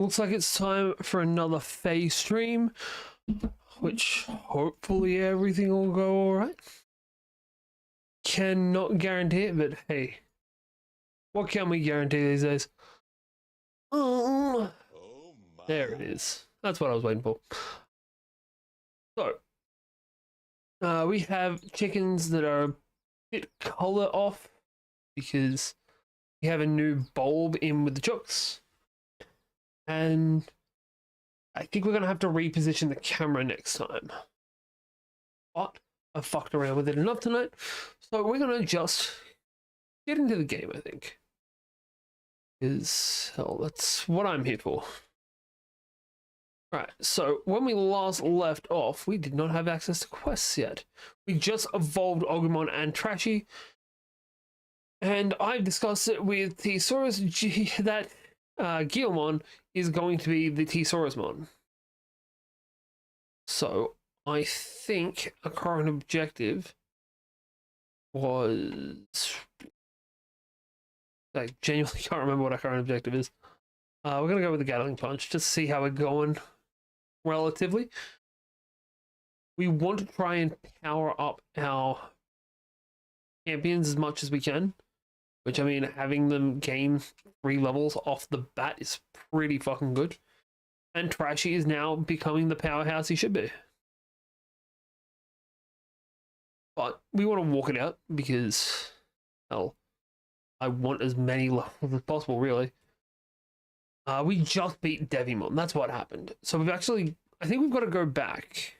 Looks like it's time for another phase stream, which hopefully everything will go alright. Cannot guarantee it, but hey, what can we guarantee these days? There it is. That's what I was waiting for. So, we have chickens that are a bit color off because we have a new bulb in with the chooks. And I think we're going to have to reposition the camera next time. But I've fucked around with it enough tonight. So we're going to just get into the game, I think. Because, hell, that's what I'm here for. Right, so when we last left off, we did not have access to quests yet. We just evolved Agumon and Trashy. And I've discussed it with Thesaurus that Guilmon is going to be the Thesaurusmon. So I think a current objective was... I genuinely can't remember what our current objective is. We're going to go with the Gatling Punch just to see how we're going relatively. We want to try and power up our champions as much as we can. Which, I mean, having them gain 3 levels off the bat is pretty fucking good. And Trashy is now becoming the powerhouse he should be. But we want to walk it out because, well, I want as many levels as possible, really. We just beat Digimon. That's what happened. So we've actually, I think we've got to go back.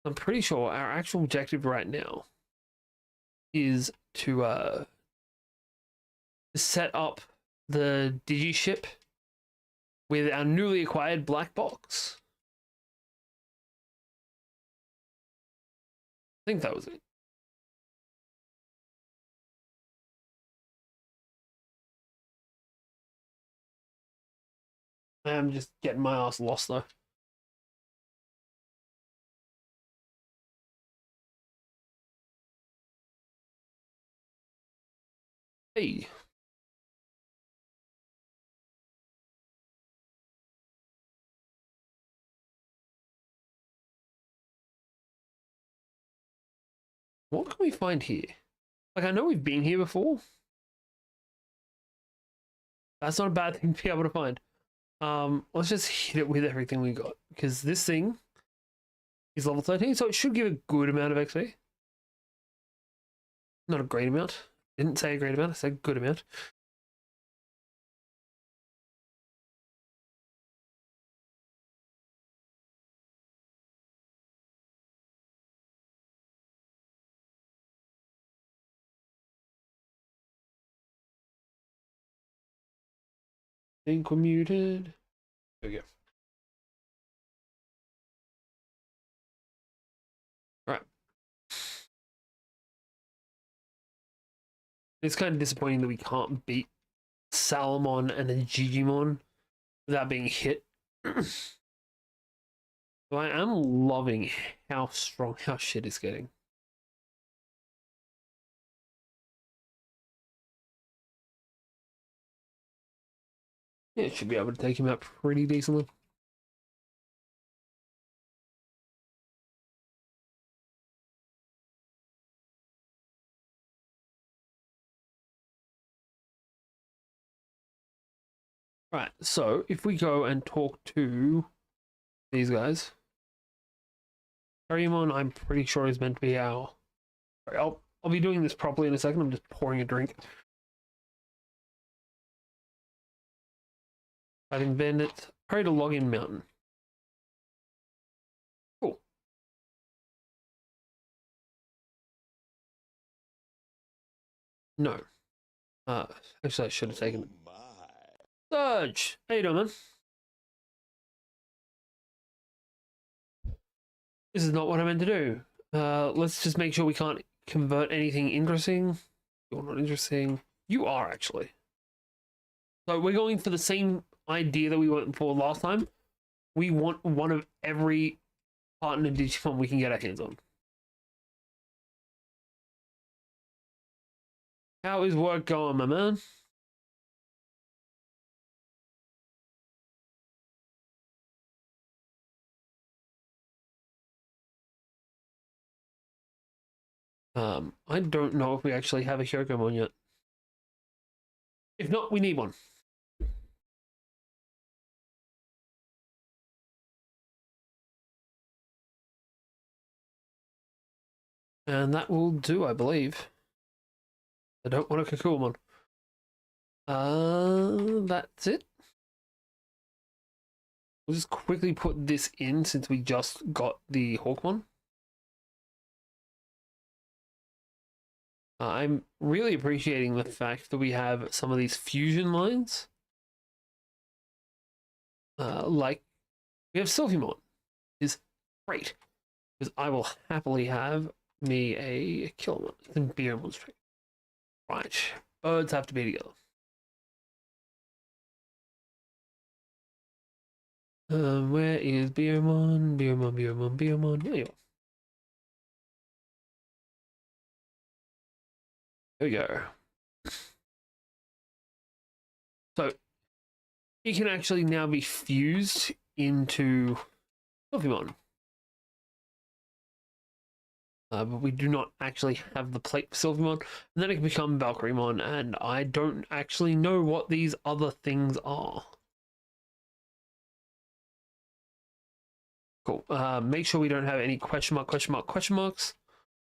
I'm pretty sure our actual objective right now is to set up the Digiship with our newly acquired black box. I think that was it. I'm just getting my ass lost though. Hey. What can we find here? Like, I know we've been here before. That's not a bad thing to be able to find. Let's just hit it with everything we got. Because this thing is level 13, so it should give a good amount of XP. Not a great amount. Didn't say a great amount, I said a good amount. I think we're muted. There we go. Right. It's kind of disappointing that we can't beat Salamon and a Digimon without being hit. So I am loving how strong our shit is getting. Yeah, should be able to take him out pretty decently. Right, so if we go and talk to these guys, Kimeramon, I'm pretty sure is meant to be our... Sorry, I'll be doing this properly in a second. I'm just pouring a drink. Fighting Bandit, hurry to Login Mountain. Cool. No. Actually, I should have taken it. Surge! How you doing, man? This is not what I meant to do. Let's just make sure we can't convert anything interesting. You're not interesting. You are, actually. So we're going for the same idea that we went for last time. We want one of every partner Digimon we can get our hands on. How is work going, my man? I don't know if we actually have a Agumon yet. If not, we need one. And that will do, I believe. I don't want a Kakumon. That's it. We'll just quickly put this in since we just got the Hawkmon. I'm really appreciating the fact that we have some of these fusion lines. Like, we have Sylphimon. Is great. Because I will happily have me a Killamon. And Beermon straight. Right. Birds have to be together. Where is Beermon? Beermon. There you are. There we go. So, he can actually now be fused into Sylphimon. But we do not actually have the plate for Sylphimon. And then it can become Valkyriemon, and I don't actually know what these other things are. Cool. Make sure we don't have any question marks.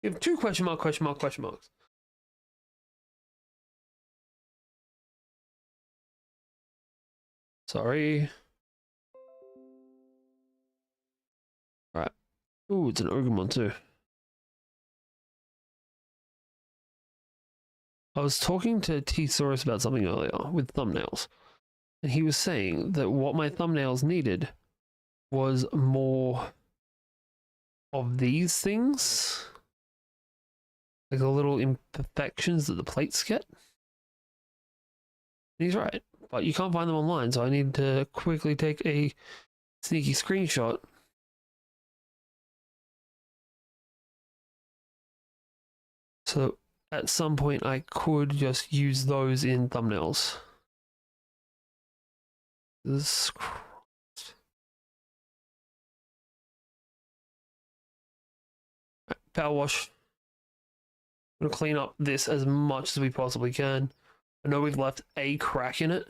We have 2 question marks. Sorry. Alright. Ooh, it's an Agumon too. I was talking to T-Saurus about something earlier with thumbnails. And he was saying that what my thumbnails needed was more of these things. Like the little imperfections that the plates get. And he's right. But you can't find them online, so I need to quickly take a sneaky screenshot. So at some point I could just use those in thumbnails. This power wash. I'm gonna clean up this as much as we possibly can. I know we've left a crack in it,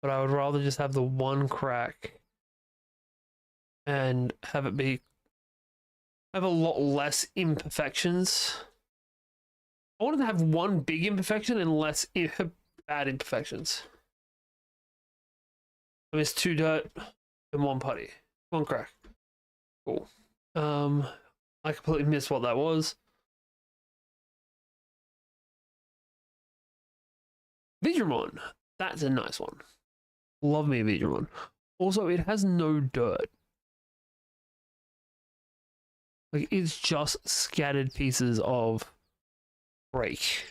but I would rather just have the one crack and have it be have a lot less imperfections. I wanted to have one big imperfection and less bad imperfections. I missed 2 dirt and 1 putty. 1 crack. Cool. I completely missed what that was. Digimon. That's a nice one. Love me a Digimon. Also, it has no dirt. Like, it's just scattered pieces of break.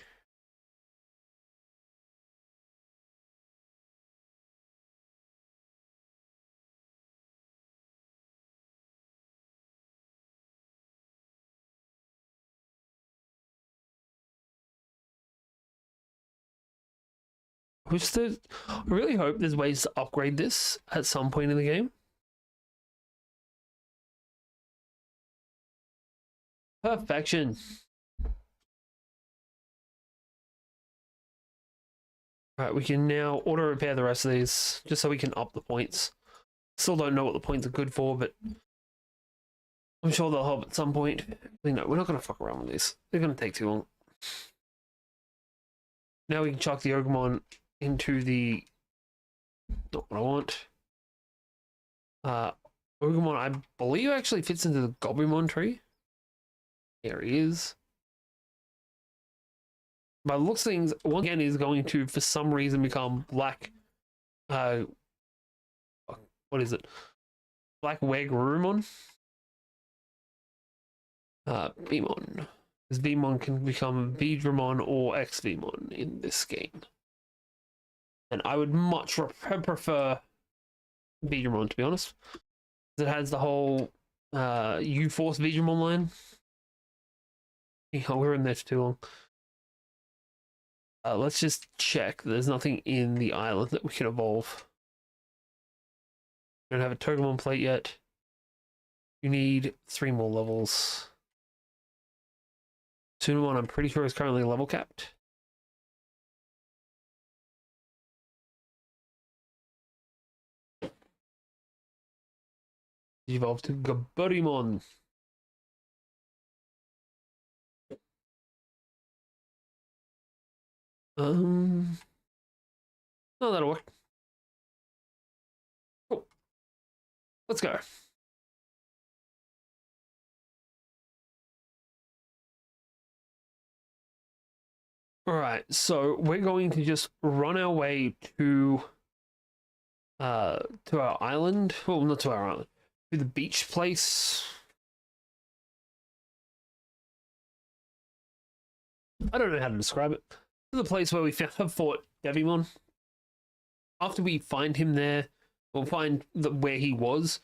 I really hope there's ways to upgrade this at some point in the game. Perfection. Alright, we can now auto repair the rest of these, just so we can up the points. Still don't know what the points are good for, but I'm sure they'll help at some point. No, we're not going to fuck around with these. They're going to take too long. Now we can chuck the Agumon into the... Not what I want. Agumon, I believe, actually fits into the Gabumon tree. There he is. By the looks of things, once again, he's going to, for some reason, become black. What is it? Black Wegurumon. Vmon. Because Vmon can become Vidramon or X-Vmon in this game. And I would much prefer Vidramon, to be honest. It has the whole U-Force Vidramon line. Yeah, we're in there for too long. Let's just check. There's nothing in the island that we can evolve. We don't have a Togemon plate yet. You need 3 more levels. Sunamon, I'm pretty sure, is currently level capped. Evolve to Gaburimon. No, that'll work. Cool. Let's go. All right, so we're going to just run our way to our island. Well, not to our island, to the beach place. I don't know how to describe it. To the place where we have fought Devimon. After we find him there, we'll find where he was.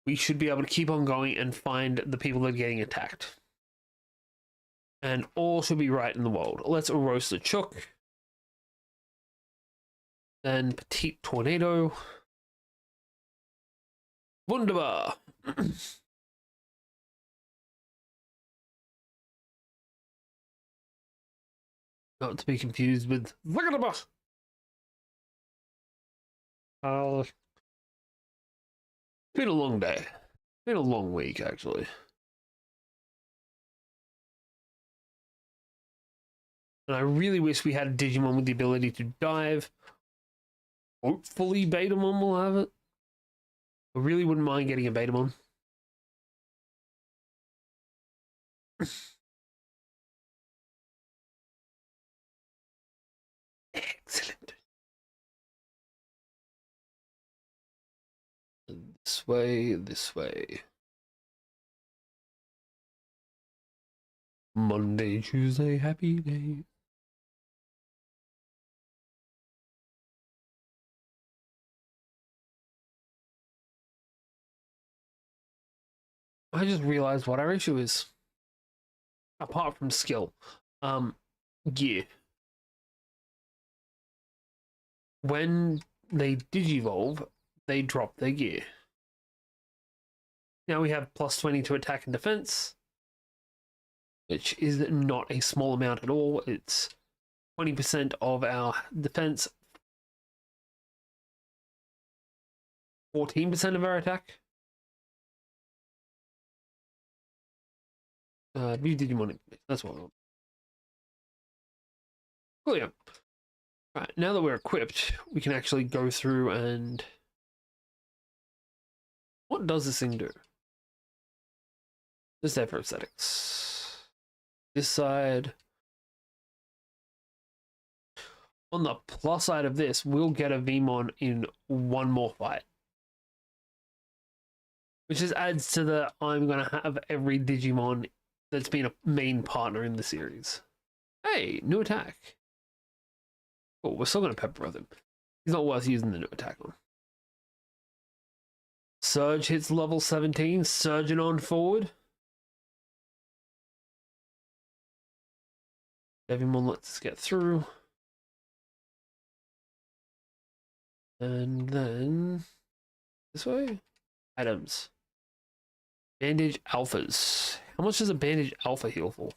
We should be able to keep on going and find the people that are getting attacked. And all should be right in the world. Let's roast the chook. Then Petite Tornado. Wunderbar. Not to be confused with Wunderbar. It's been a long day. Been a long week, actually. And I really wish we had a Digimon with the ability to dive. Hopefully Betamon will have it. I really wouldn't mind getting a Betamon. Excellent. This way, this way. Monday, Tuesday, happy day. I just realized what our issue is. Apart from skill. Gear. When they digivolve, they drop their gear. Now we have plus 20 to attack and defense, which is not a small amount at all. It's 20% of our defense, 14% of our attack. View Digimon, that's what I want. Cool, yeah. Right, now that we're equipped, we can actually go through and... What does this thing do? Just there for aesthetics. This side. On the plus side of this, we'll get a Vmon in one more fight. Which just adds to the I'm going to have every Digimon that's been a main partner in the series. Hey, new attack. Cool, we're still going to pepper with him. He's not worth using the new attack on. Surge hits level 17, surging on forward. Devimon lets us get through. And then this way. Items. Bandage alphas. How much does a bandage alpha heal for?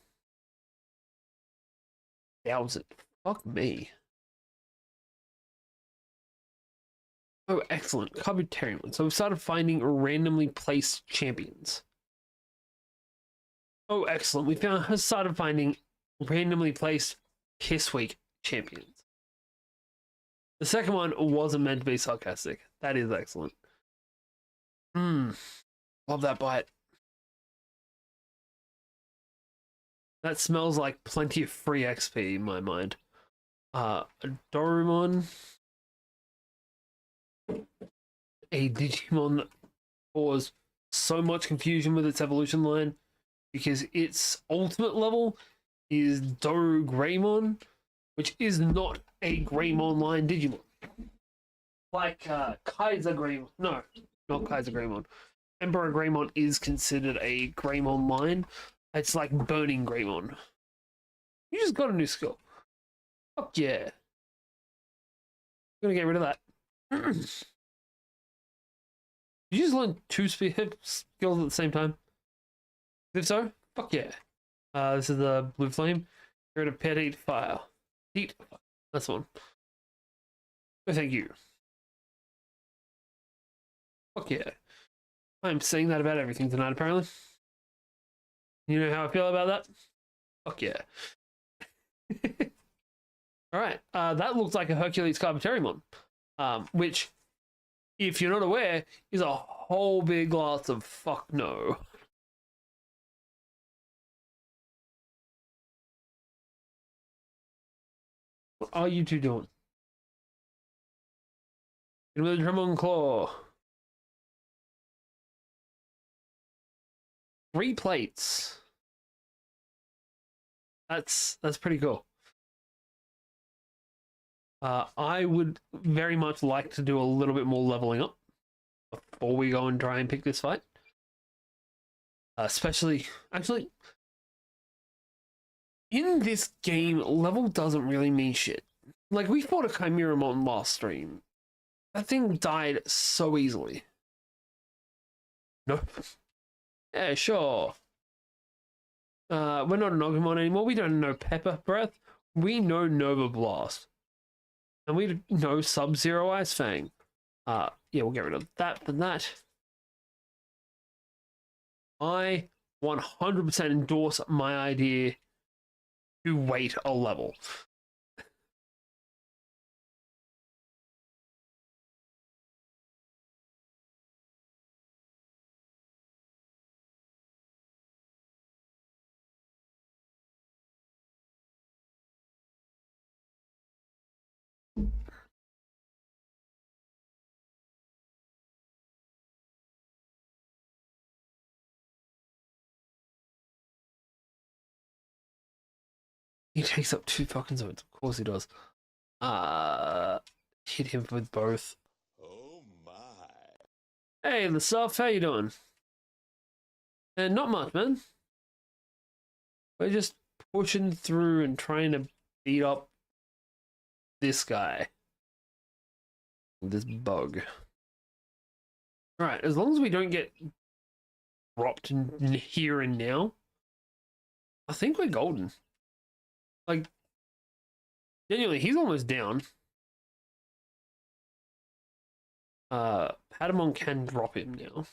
1,000. Fuck me. Oh, excellent. Kimeramon. So we've started finding randomly placed champions. Oh, excellent. We started finding randomly placed Kiss Week champions. The second one wasn't meant to be sarcastic. That is excellent. Love that bite. That smells like plenty of free XP in my mind. Dorumon. A Digimon that caused so much confusion with its evolution line because its ultimate level is Greymon, which is not a Greymon line Digimon. Like Kaiser Greymon. No, not Kaiser Greymon. Emperor Greymon is considered a Greymon line. It's like Burning Greymon. You just got a new skill. Fuck yeah. I'm gonna get rid of that. You just learn two skills at the same time? If so, fuck yeah. This is the blue flame. You're at a pet eat fire. Eat fire. That's the one. Oh, thank you. Fuck yeah. I'm saying that about everything tonight, apparently. You know how I feel about that? Fuck yeah. Alright, that looks like a Hercules Carboterimon. Which, if you're not aware, is a whole big glass of fuck no. What are you two doing? With Dramon Claw. 3 plates. That's pretty cool. I would very much like to do a little bit more leveling up before we go and try and pick this fight. Especially, actually, in this game, level doesn't really mean shit. Like, we fought a Kimeramon last stream. That thing died so easily. No. Yeah, sure. We're not an Agumon anymore. We don't know Pepper Breath. We know Nova Blast. And we know Sub-Zero Ice Fang. Yeah, we'll get rid of that for that. I 100% endorse my idea to wait a level. He takes up 2 fucking zones. Of course he does. Hit him with both. Oh my. Hey, the stuff. How you doing? And not much, man. We're just pushing through and trying to beat up this guy. This bug. Alright, as long as we don't get dropped in here and now, I think we're golden. Like, genuinely, he's almost down. Patamon can drop him now.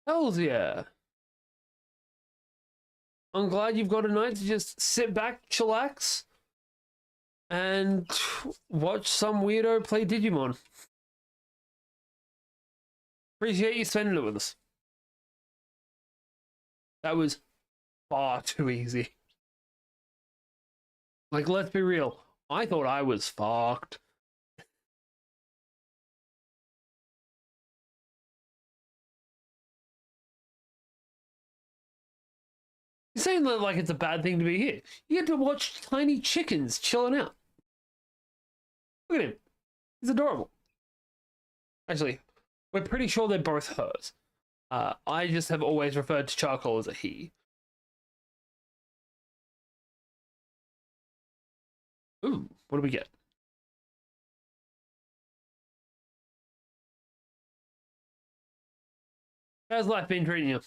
Hells yeah. I'm glad you've got a night to just sit back, chillax, and watch some weirdo play Digimon. Appreciate you spending it with us. That was far too easy. Like, let's be real. I thought I was fucked. You're saying that like it's a bad thing to be here. You get to watch tiny chickens chilling out. Look at him. He's adorable. Actually, we're pretty sure they're both hers. I just have always referred to Charcoal as a he. Ooh, what do we get? How's life been treating you?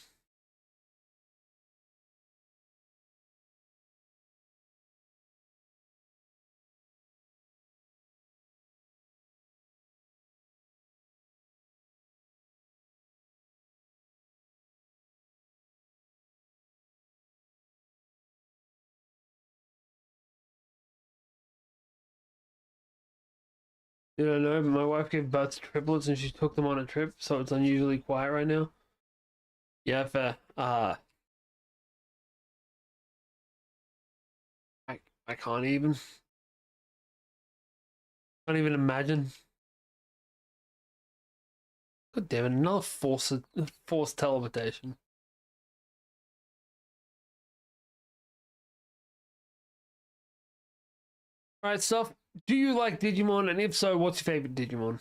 You don't know, but my wife gave birth to triplets and she took them on a trip, so it's unusually quiet right now. Yeah, fair. I can't even. Can't even imagine. God damn it, another forced teleportation. Alright, stuff. Do you like Digimon? And if so, what's your favorite Digimon?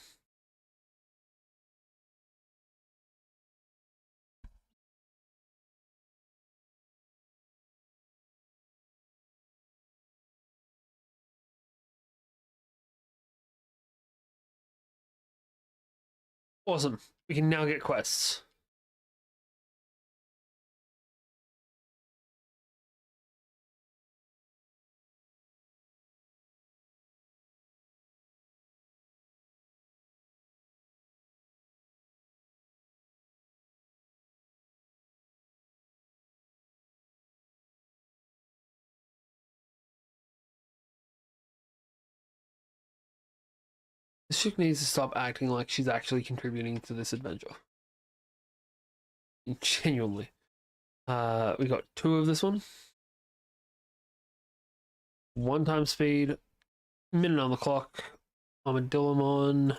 Awesome. We can now get quests. This chick needs to stop acting like she's actually contributing to this adventure. Genuinely. We got 2 of this one. 1 time speed, minute on the clock. Armadillomon.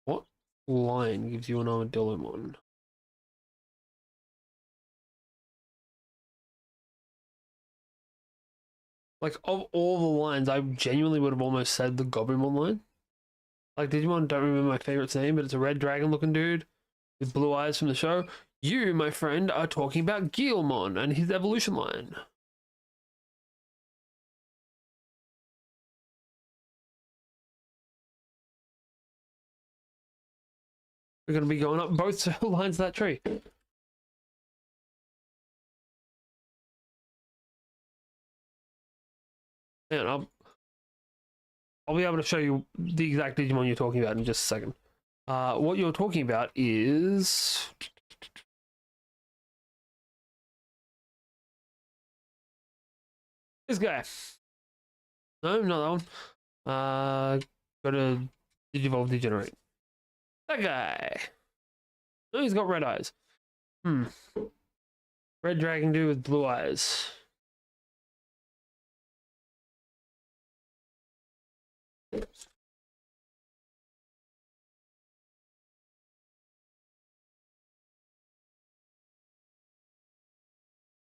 What line gives you an Armadillomon? Like, of all the lines, I genuinely would have almost said the Gabumon line. Like, Digimon, don't remember my favorite name, but it's a red dragon looking dude with blue eyes from the show. You, my friend, are talking about Guilmon and his evolution line. We're going to be going up both lines of that tree. And I'll be able to show you the exact Digimon you're talking about in just a second. What you're talking about is this guy. No, not that one. Go to Digivolve Degenerate. That guy. No, he's got red eyes. Red dragon dude with blue eyes.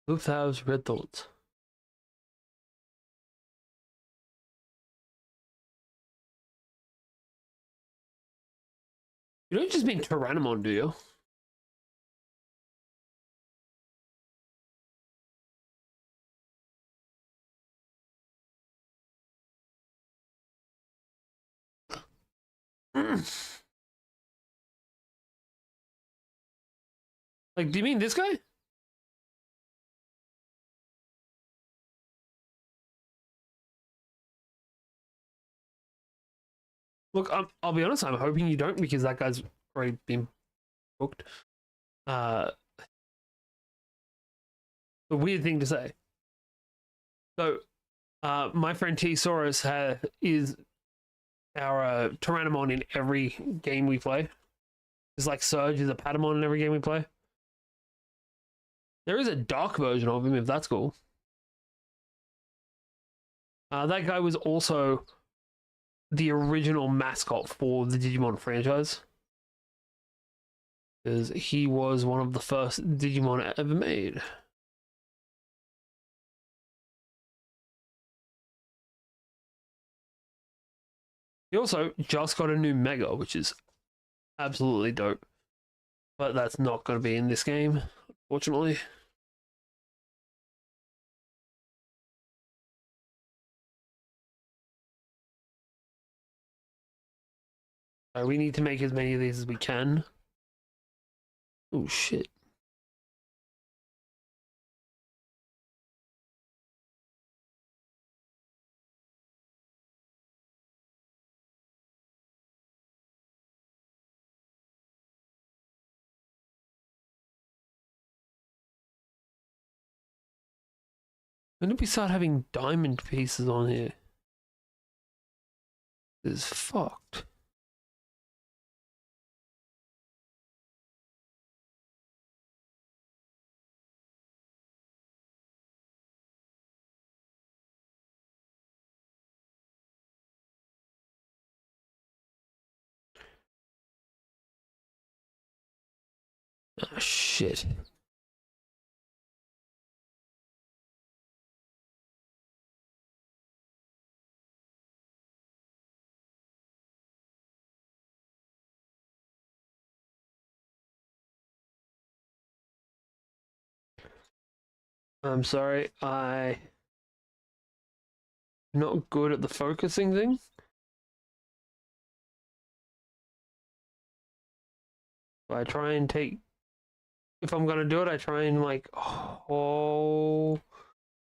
Blue Thoughts, red thoughts. You don't just mean Tyrannomon, do you? Like, do you mean this guy? Look, I'll be honest, I'm hoping you don't because that guy's already been booked. A weird thing to say. So, my friend T-Saurus is our Tyrannomon in every game we play. It's like Surge is a Patamon in every game we play. There is a dark version of him, if that's cool. That guy was also the original mascot for the Digimon franchise. Because he was one of the first Digimon ever made. He also just got a new Mega, which is absolutely dope. But that's not going to be in this game, unfortunately. So we need to make as many of these as we can. Oh, shit. When did we start having diamond pieces on here? This is fucked. Ah, shit. I'm sorry, I'm not good at the focusing thing. I try and take, if I'm gonna do it, I try and like,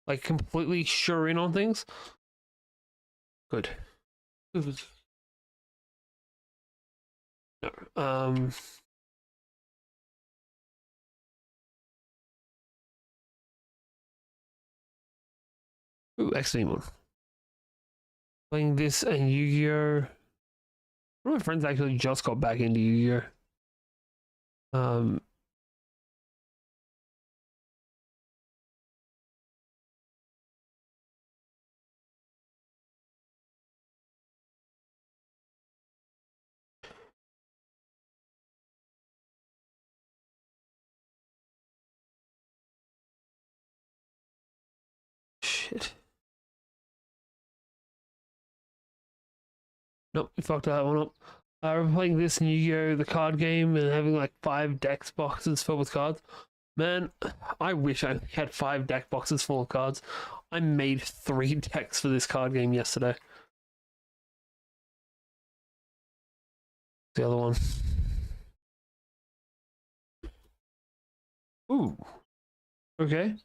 like completely sure in on things. Good. No. Ooh, X-Demon. Playing this and Yu-Gi-Oh. One of my friends actually just got back into Yu-Gi-Oh. Shit. Nope, we fucked that one up. We're playing this in Yu-Gi-Oh! The card game and having like 5 deck boxes filled with cards. Man, I wish I had 5 deck boxes full of cards. I made 3 decks for this card game yesterday. The other one. Ooh. Okay.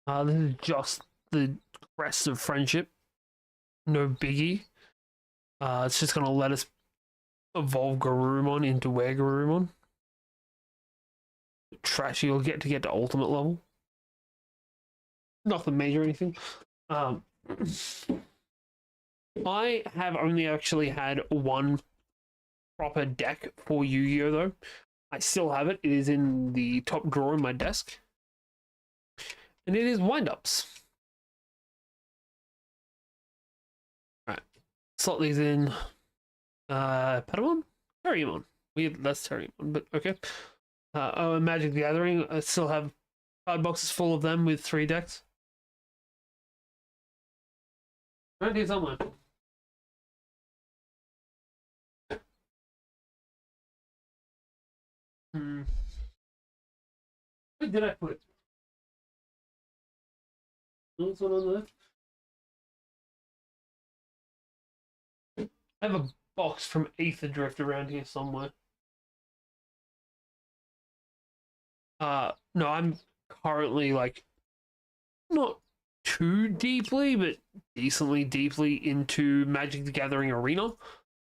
This is just the crest of friendship. No biggie. It's just gonna let us evolve Garurumon into Were Garurumon. Trashy you'll get to ultimate level. Nothing major or anything. I have only actually had one proper deck for Yu-Gi-Oh though. I still have it. It is in the top drawer in my desk. And it is wind-ups. Alright. Slot these in. Patamon? Terriamon. Weird, that's Terriamon, but okay. And Magic the Gathering. I still have card boxes full of them with 3 decks. Around here somewhere. Where did I put it? There's one on there. I have a box from Aether Drift around here somewhere. No, I'm currently like not too deeply, but decently deeply into Magic the Gathering Arena.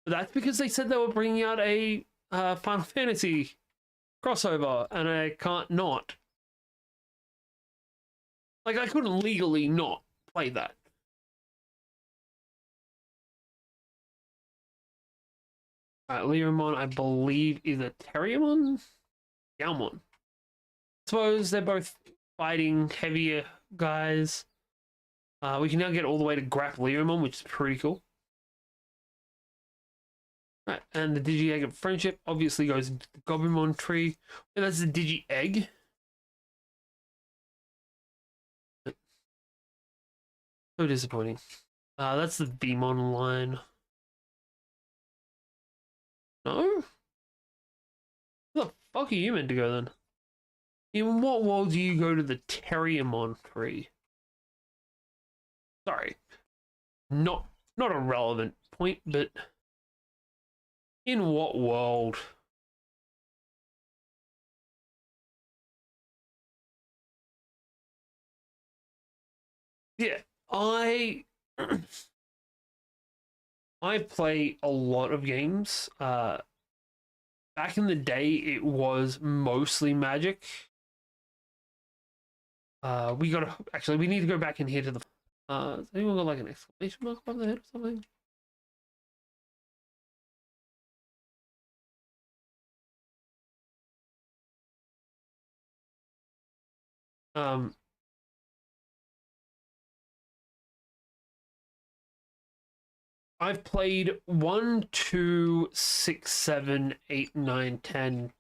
But that's because they said they were bringing out a Final Fantasy crossover, and I can't not. Like, I couldn't legally not play that. Leomon, I believe, is a Terriamon? Galmon. I suppose they're both fighting heavier guys. We can now get all the way to Graph Leomon, which is pretty cool. Right, and the Digi-Egg of Friendship obviously goes into the Gabumon tree. And that's the Digi-Egg. So disappointing. That's the Beamon line. No? Where the fuck are you meant to go then? In what world do you go to the Terriamon tree? Sorry. Not a relevant point, but in what world? Yeah, I I play a lot of games. Back in the day, it was mostly Magic. We gotta actually we need to go back in here to the. Has anyone got like an exclamation mark above their head or something? Um, I've played 1, 2, 6, 7, 8, 9, 10,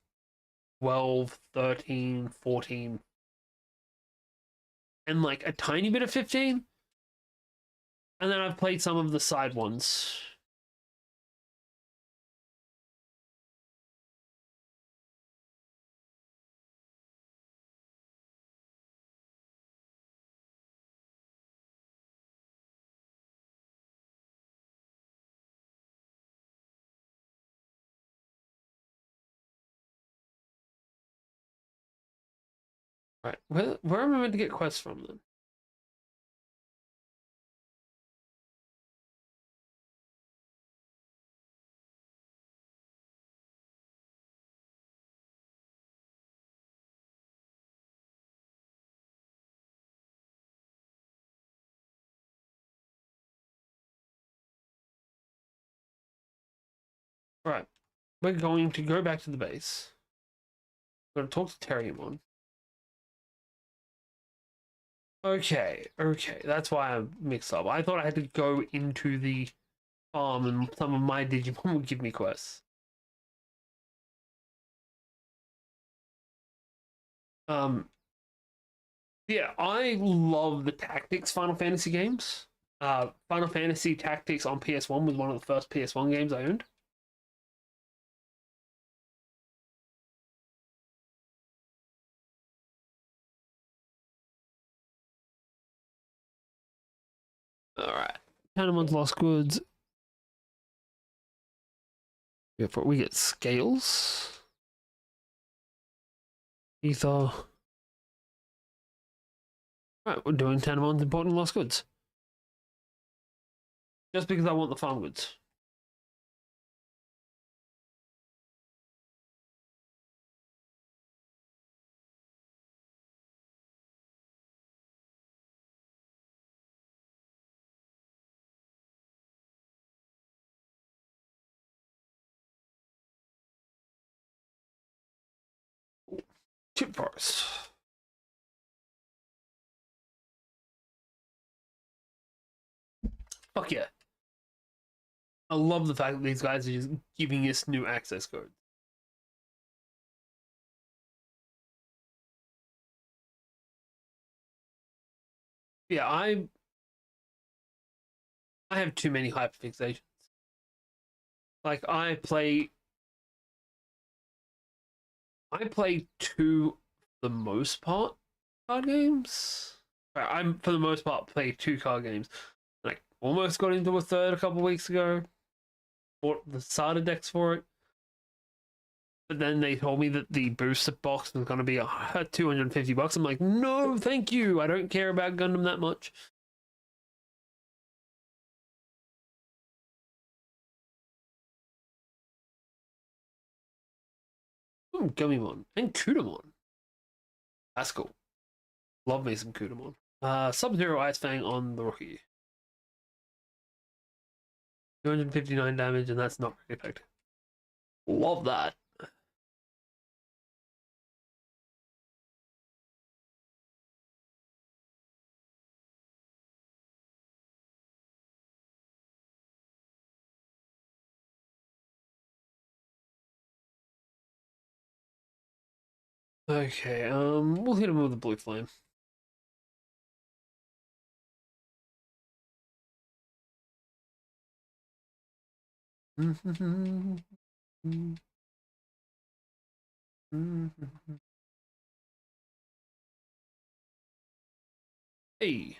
12, 13, 14, and like a tiny bit of 15. And then I've played some of the side ones. Right, where am I meant to get quests from then? Right. We're going to go back to the base. We're going to talk to Terriamon. Okay, okay. That's why I'm mixed up. I thought I had to go into the farm and some of my Digimon would give me quests. Um, yeah, I love the Tactics Final Fantasy games. Final Fantasy Tactics on PS1 was one of the first PS1 games I owned. Alright. Panamon's Lost Goods. We get scales. Ether. Right, we're doing Tanamon's Important Lost Goods. Just because I want the farm goods. Chip Forest. Fuck yeah. I love the fact that these guys are just giving us new access codes. Yeah, I have too many hyperfixations. Like I play two for the most part card games. I'm for the most part play two card games. Like almost got into a third a couple weeks ago. Bought the starter decks for it. But then they told me that the booster box was going to be $250. I'm like, no, thank you. I don't care about Gundam that much. Gumimon and Kudamon. That's cool. Love me some Kudamon. Sub-Zero Ice Fang on the rookie. 259 damage, and that's not really effective. Love that. Okay, we'll hit him with a blue flame. Hey,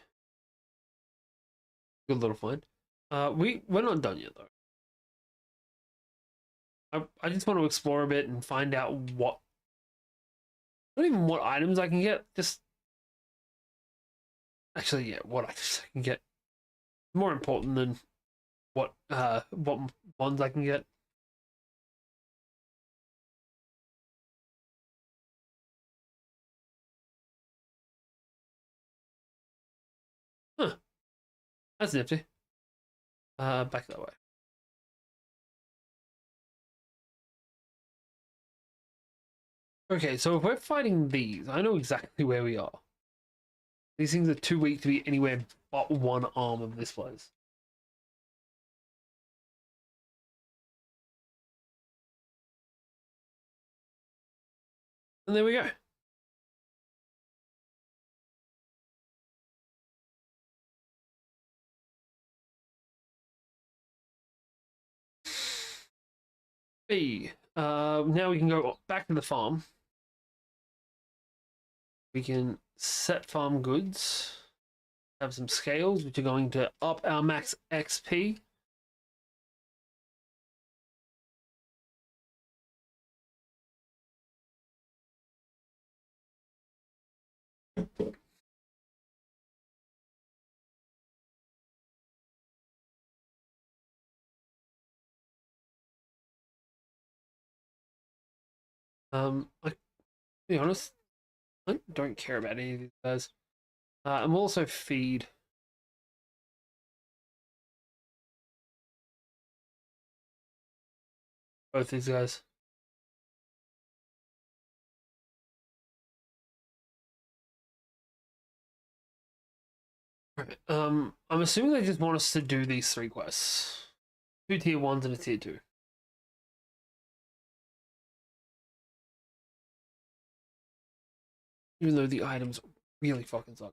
good little find. We're not done yet though. I just want to explore a bit and find out what, not even what items I can get. Just actually, yeah, what items I can get. More important than what ones I can get. Huh, that's nifty. Back that way. Okay, so if we're fighting these, I know exactly where we are. These things are too weak to be anywhere but one arm of this place. And there we go. Hey, now we can go back to the farm. We can set farm goods. Have some scales, which are going to up our max XP. To be honest, I don't care about any of these guys. And we'll also feed. Both these guys. Right. I'm assuming they just want us to do these 3 quests. 2 tier 1s and a tier 2. Even though the items really fucking suck.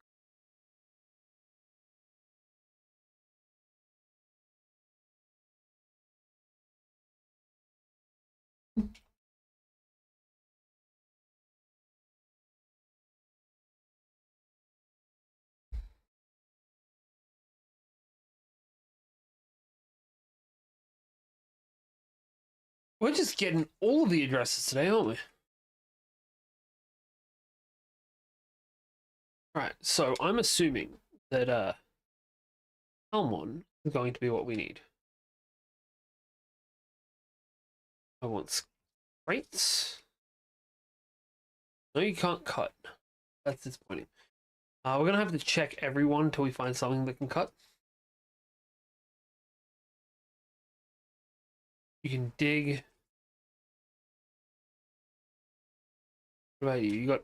We're just getting all of the addresses today, aren't we? Right, so I'm assuming that Almon is going to be what we need. I want crates. No, you can't cut. That's disappointing. We're gonna have to check everyone until we find something that can cut. You can dig. What about you? You got.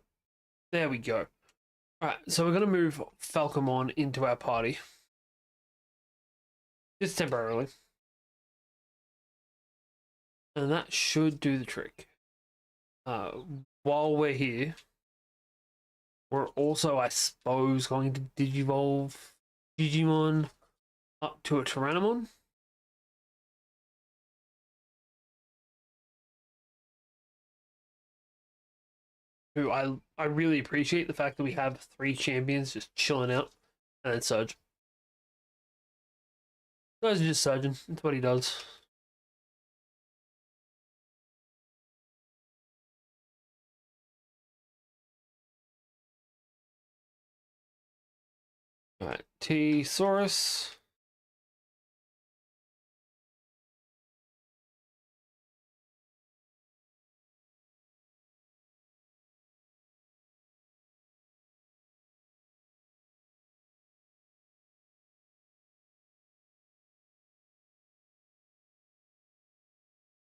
There we go. Alright, so we're gonna move Falcomon into our party. Just temporarily. And that should do the trick. While we're here, we're also, I suppose, going to digivolve Digimon up to a Tyrannomon. Who I really appreciate the fact that we have 3 champions just chilling out. And then Surge. Surge is just surging. That's what he does. Alright, T-Saurus.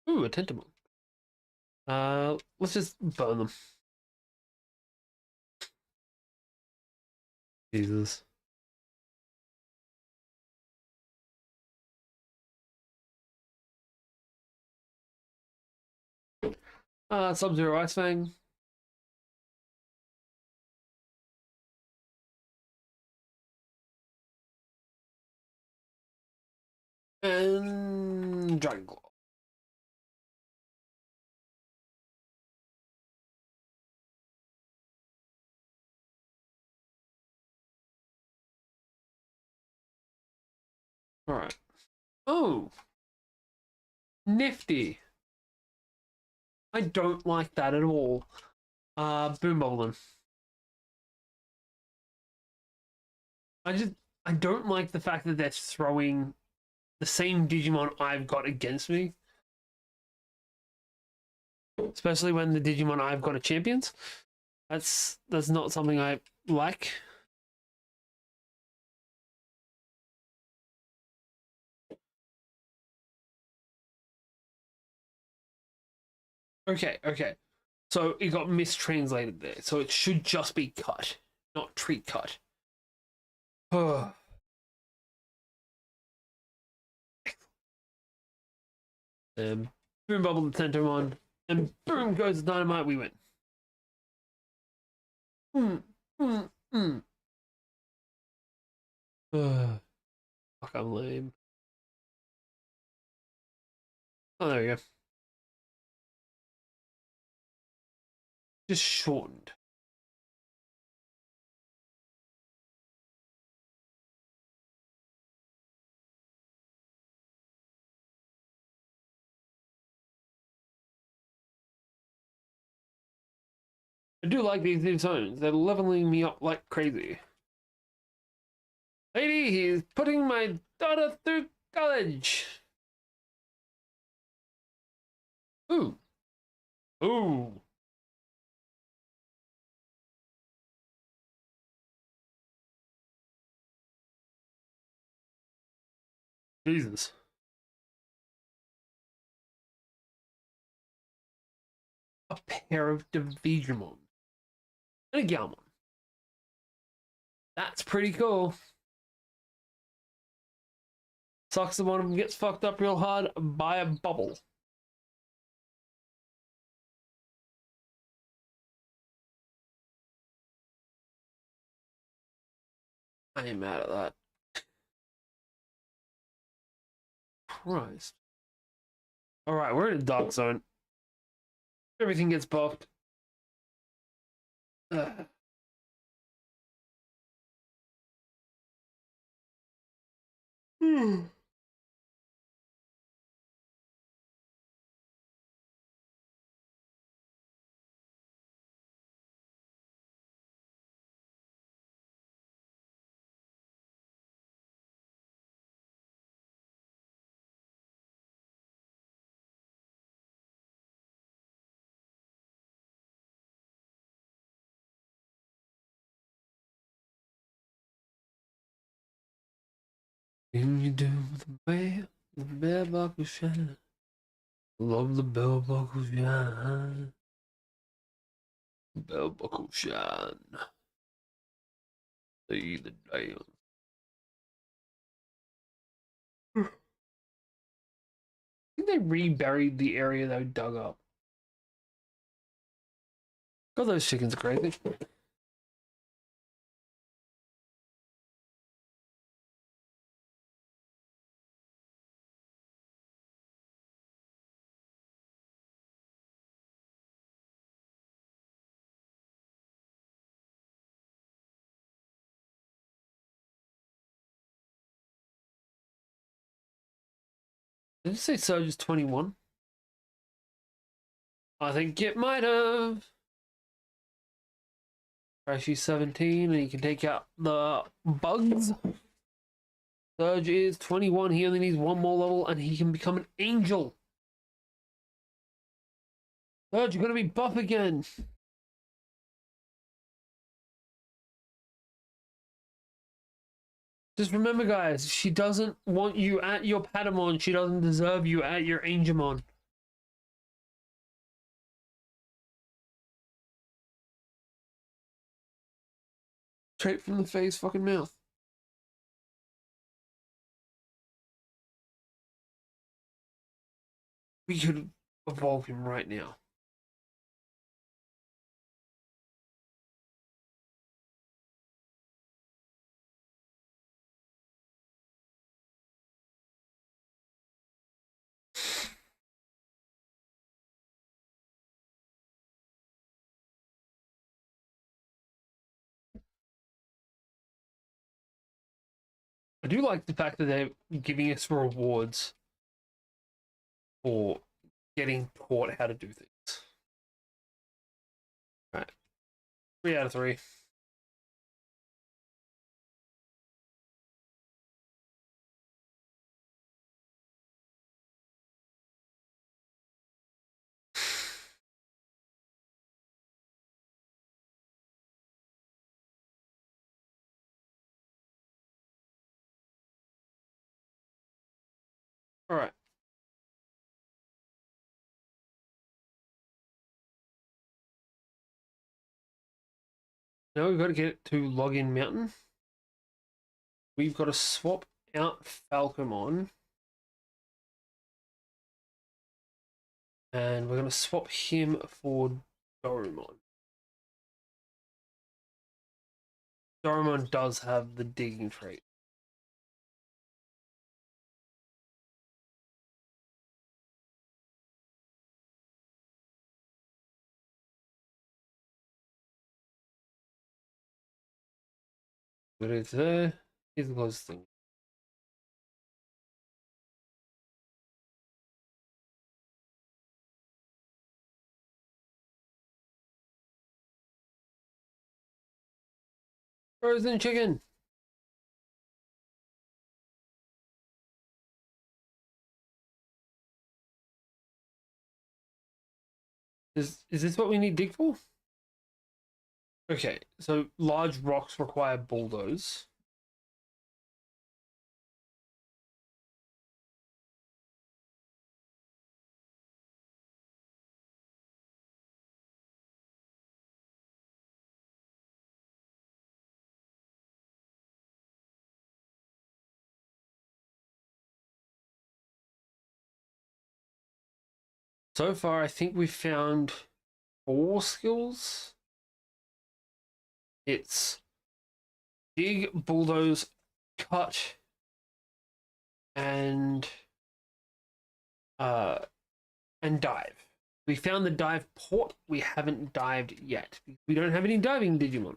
Ooh, a Tentamon. Let's just burn them. Jesus. Sub-Zero Ice Fang. And Dragon Claw. Alright. Oh! Nifty. I don't like that at all. Boom Bobbling. I don't like the fact that they're throwing the same Digimon I've got against me. Especially when the Digimon I've got are champions. That's not something I like. Okay. So it got mistranslated there. So it should just be cut, not treat cut. Boom Bubble the Tentomon, and boom goes the Dynamite, we win. Fuck, I'm lame. Oh, there we go. Just shortened. I do like these new zones. They're leveling me up like crazy. Lady, he's putting my daughter through college. Ooh. Ooh. Jesus. a pair of Digimon and a Galmon. That's pretty cool. Sucks that one of them gets fucked up real hard by a bubble. I ain't mad at that. Christ. Alright, we're in a dark zone. Everything gets buffed. Ugh. Can you do the bell buckle shine? Love the bell buckle shine. Bell buckle shine. See the damn. I think they reburied the area they dug up. God, those chickens are crazy. Did you say Surge is 21? I think it might have. She's 17 and he can take out the bugs. Surge is 21. He only needs one more level and he can become an angel. Surge, you're going to be buff again. Just remember, guys, she doesn't want you at your Patamon. She doesn't deserve you at your Angemon. Straight from the face fucking mouth. We could evolve him right now. I do like the fact that they're giving us rewards for getting taught how to do things. All right. 3 out of 3. All right. Now we've got to get to Login Mountain. We've got to swap out Falcomon. And we're going to swap him for Dorumon. Dorumon does have the digging trait. But it's he's the closest thing. Frozen chicken. Is this what we need dig for? Okay, so large rocks require bulldoze. So far, I think we've found 4 skills. It's dig, bulldoze, cut, and dive. We found the dive port. We haven't dived yet. We don't have any diving Digimon.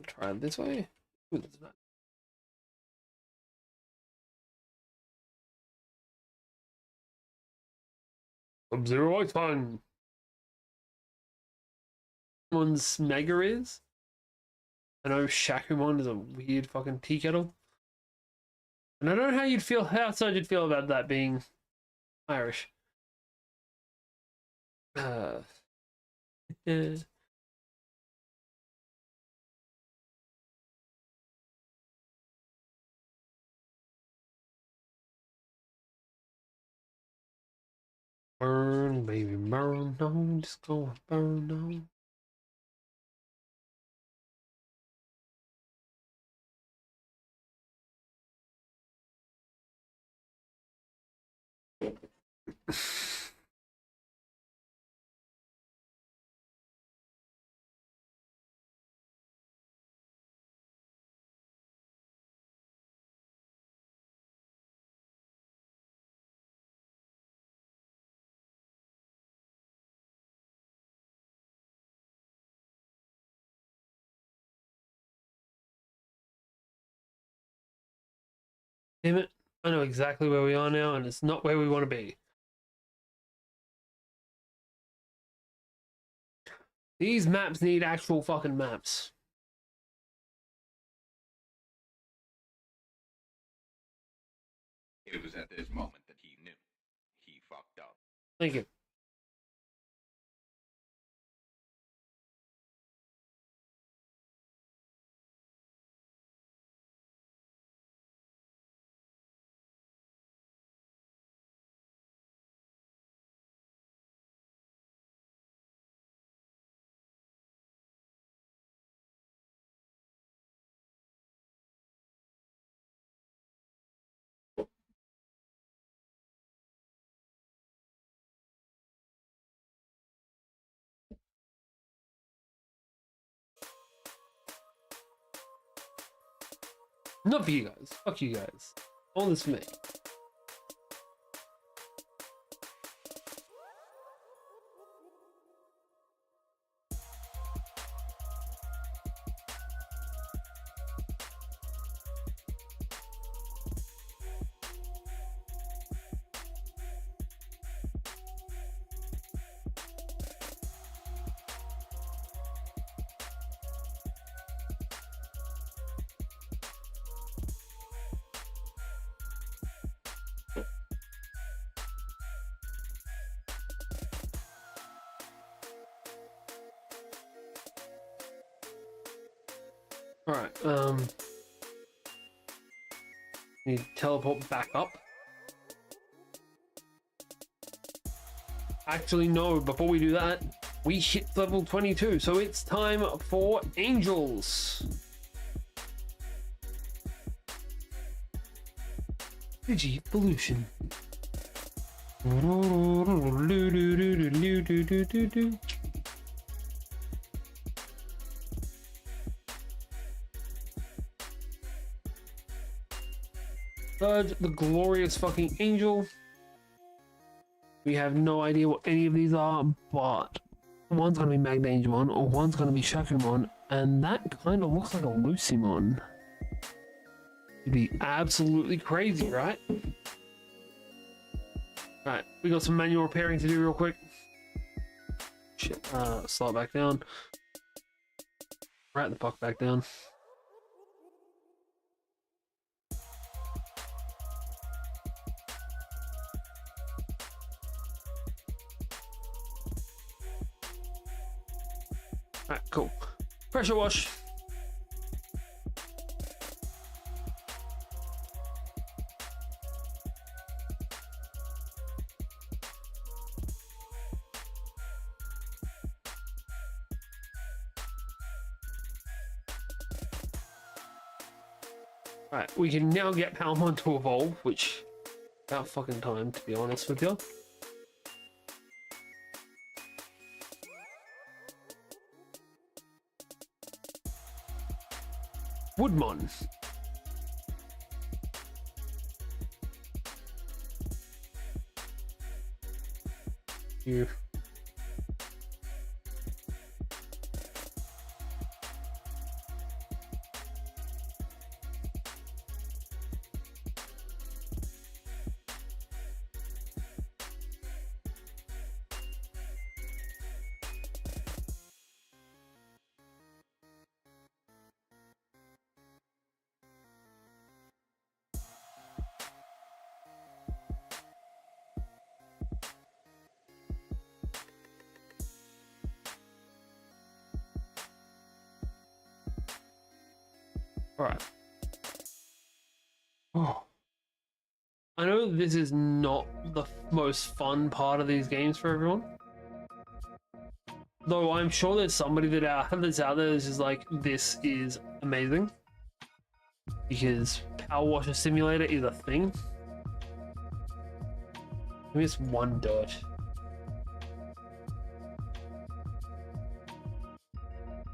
Try it this way. Ooh, that's nice. Sub-Zero Ice Fun. One's Mega is. I know Shakumon is a weird fucking tea kettle. And I don't know how you'd feel, how outside you'd feel about that being Irish. Yeah. Burn, baby, burn, no, just go burn, no. Damn it. I know exactly where we are now, and it's not where we want to be. These maps need actual fucking maps. It was at this moment that he knew. He fucked up. Thank you. Not for you guys. Fuck you guys. All this for me. Alright, need to teleport back up. Actually, no, before we do that, we hit level 22, so it's time for Angels. Digi-evolution. Third, the glorious fucking angel. We have no idea what any of these are, but one's gonna be Magdangemon, or one's gonna be Shakumon, and that kind of looks like a Lucimon. It'd be absolutely crazy, right? Alright, we got some manual repairing to do real quick. Shit, slow it back down. Right the fuck back down. Alright, cool. Pressure wash. Right, we can now get Palmon to evolve, which about fucking time, to be honest with you. Woodmon. You. All right. Oh. I know this is not the most fun part of these games for everyone. Though I'm sure there's somebody that's out there that's just like, this is amazing. Because Power Washer Simulator is a thing. Maybe it's one dirt.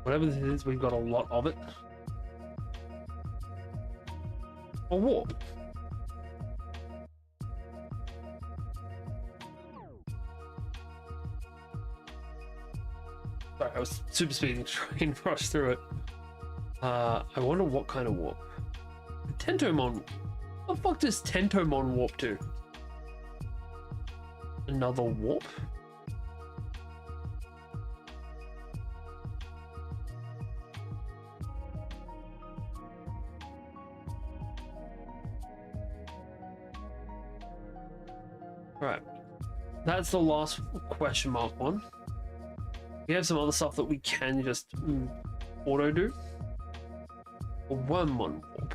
Whatever this is, we've got a lot of it. A warp. Sorry, I was super speeding to try and rush through it. I wonder what kind of warp. Tentomon. What the fuck does Tentomon warp to? Another warp? Right, that's the last question mark one. We have some other stuff that we can just auto do. A Wormmon warp.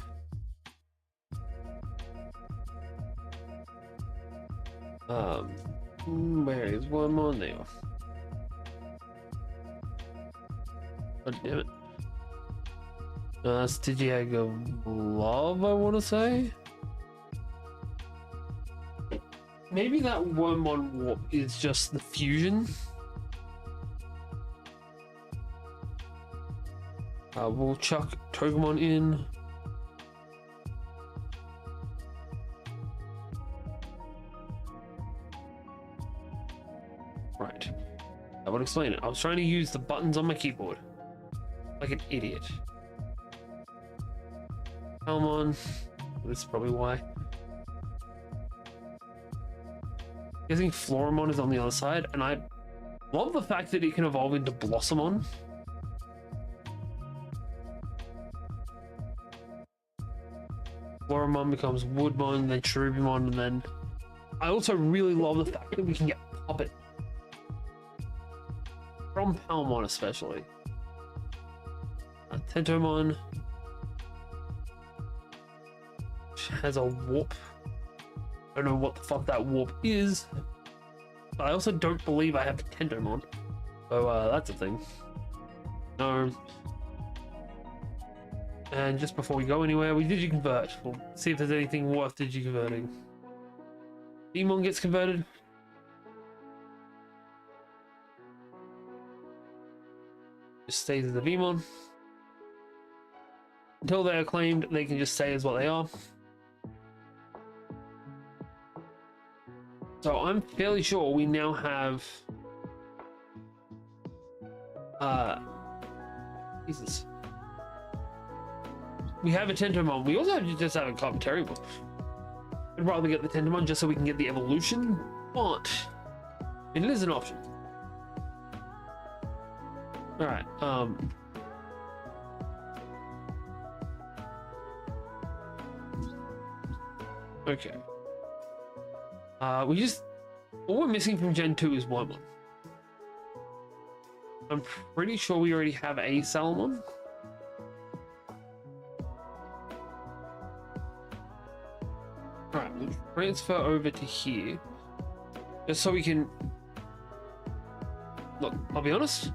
Where is Wormmon? There. God damn it. That's Digimon, I want to say. Maybe that Wormmon warp is just the fusion. We'll chuck Agumon in. Right. That would explain it. I was trying to use the buttons on my keyboard. Like an idiot. Agumon. This is probably why. I think Floramon is on the other side, and I love the fact that it can evolve into Blossomon. Floramon becomes Woodmon, then Cherubimon, and then I also really love the fact that we can get Puppet from Palmon, especially. Tentomon has a warp. I don't know what the fuck that warp is, but I also don't believe I have Tentomon, so that's a thing. No. And just before we go anywhere, we Digiconvert. We'll see if there's anything worth Digiconverting. Digimon gets converted. Just stays as a Vmon. Until they are claimed, they can just stay as what they are. So I'm fairly sure we now have Jesus. We have a Tentomon. We also just have a Kimeramon. I'd rather get the Tentomon just so we can get the evolution, but it is an option. Alright, okay. All we're missing from Gen 2 is Wormmon. I'm pretty sure we already have a Salamon. Alright, we'll transfer over to here. Just so we can... Look, I'll be honest.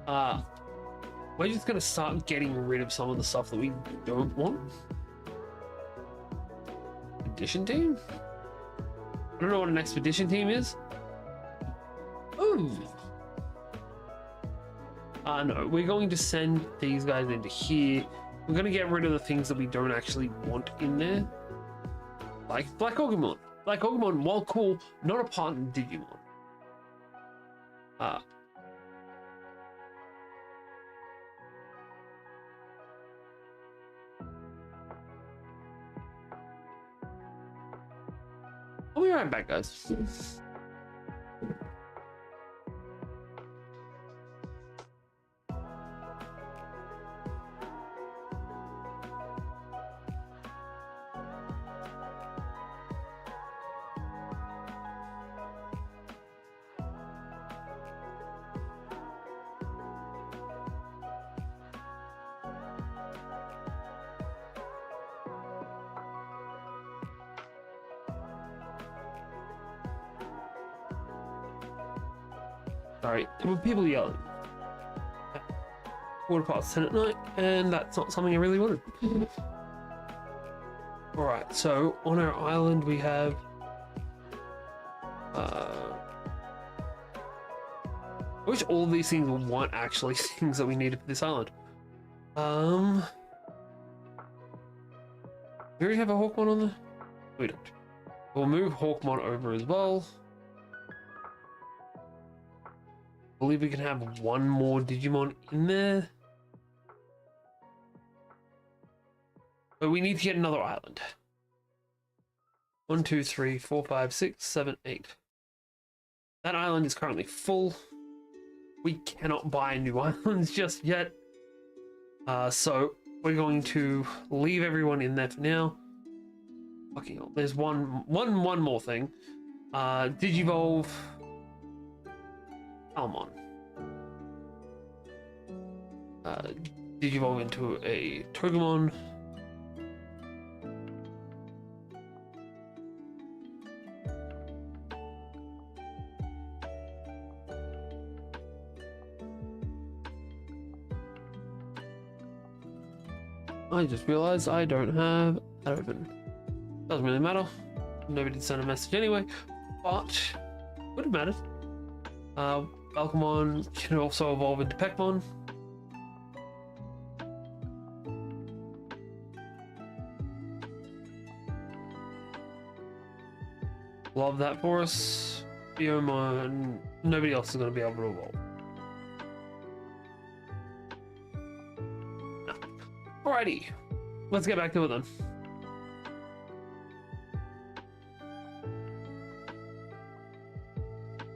We're just going to start getting rid of some of the stuff that we don't want. expedition team? I don't know what an expedition team is. Ooh. No, we're going to send these guys into here. We're going to get rid of the things that we don't actually want in there. Like Black Agumon. Black Agumon, while cool, not a part in Digimon. I'll be right back, guys. Sorry, there were people yelling. 10:15 at night, and that's not something I really wanted. Alright, so on our island we have I wish all these things weren't actually things that we needed for this island. Do we have a Hawkmon on there? We don't. We'll move Hawkmon over as well. I believe we can have one more Digimon in there. But we need to get another island. 1, 2, 3, 4, 5, 6, 7, 8. That island is currently full. We cannot buy new islands just yet. So we're going to leave everyone in there for now. Fucking hell. There's one more thing. Digivolve Almon. Digivolve into a Togumon. I just realized I don't have that open. Doesn't really matter. Nobody sent a message anyway, but would have mattered. Agumon can also evolve into Peckmon. Love that for us. Biomon, nobody else is going to be able to evolve. No. Alrighty, let's get back to it then.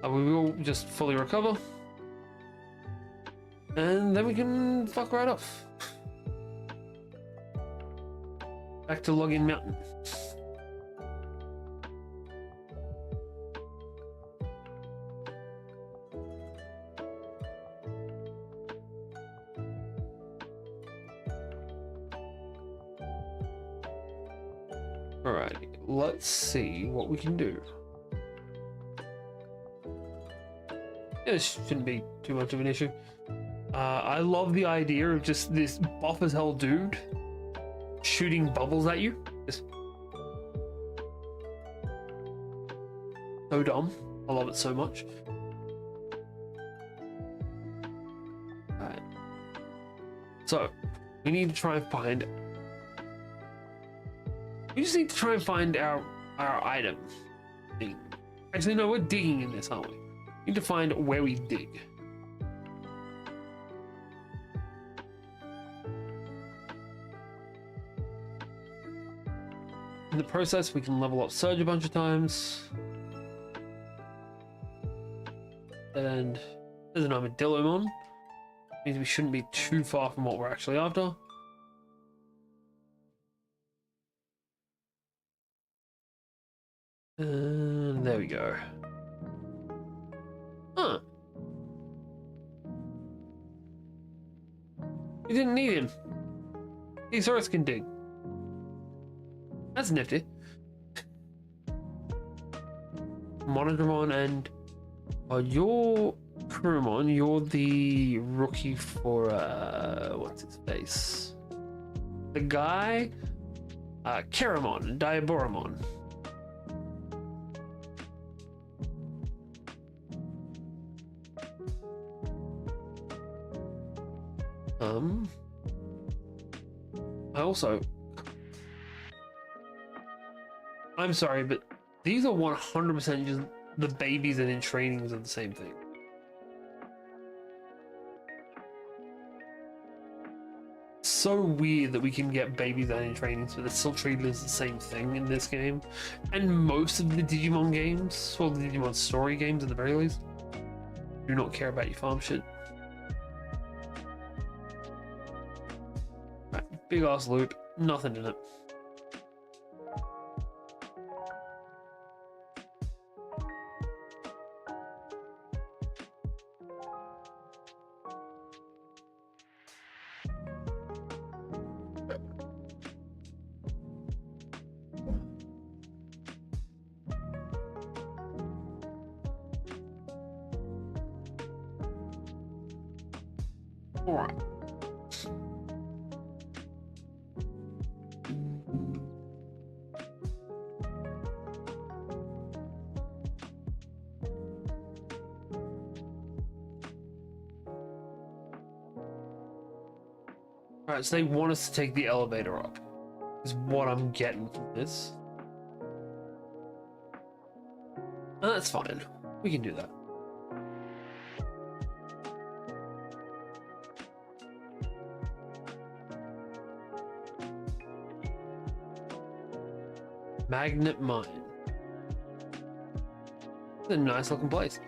We will just fully recover. And then we can fuck right off. Back to Login Mountain. Alright, let's see what we can do. This shouldn't be too much of an issue. I love the idea of just this buff as hell dude shooting bubbles at you. Just so dumb. I love it so much. Alright. So, we need to try and find... We just need to try and find our item thing. Actually, no, we're digging in this, aren't we? We need to find where we dig. In the process, we can level up Surge a bunch of times. And there's an Armadillomon. Means we shouldn't be too far from what we're actually after. And there we go. Huh. We didn't need him. Thesaurus can dig. That's nifty. Monodramon and you're Kimeramon, you're the rookie for what's his face? The guy Kimeramon and Diaboromon. I'm sorry, but these are 100% just the babies and in trainings are the same thing. So weird that we can get babies and in trainings, but it's still treated as the same thing in this game. And most of the Digimon games, or the Digimon story games at the very least, do not care about your farm shit. Right, big ass loop, nothing in it. Alright. Alright, so they want us to take the elevator up, is what I'm getting from this. And that's fine. We can do that. Magnet Mine. It's a nice looking place.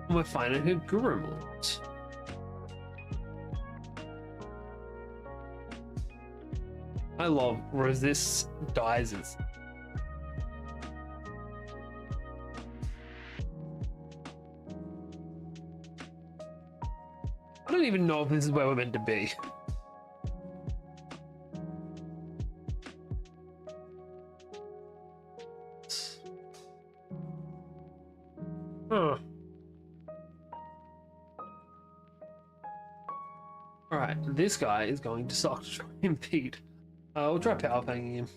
And we're finding Agumon. I love resist dies. I don't even know if this is where we're meant to be. Huh. Alright, this guy is going to suck to try and beat. We'll try power fanging him.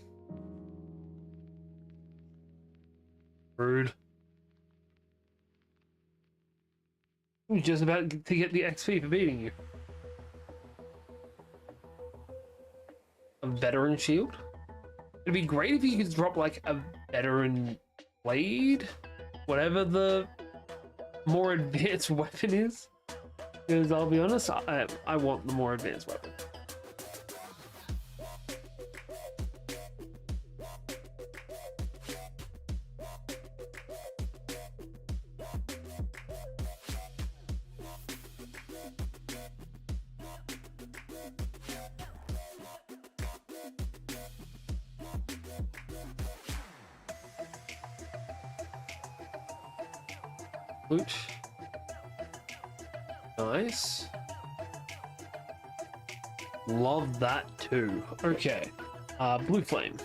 Rude. I'm just about to get the XP for beating you. A veteran shield? It'd be great if you could drop like a veteran blade, whatever the more advanced weapon is. Because I'll be honest, I want the more advanced weapon. Loot. Nice. Love that too. Okay. Blue flame.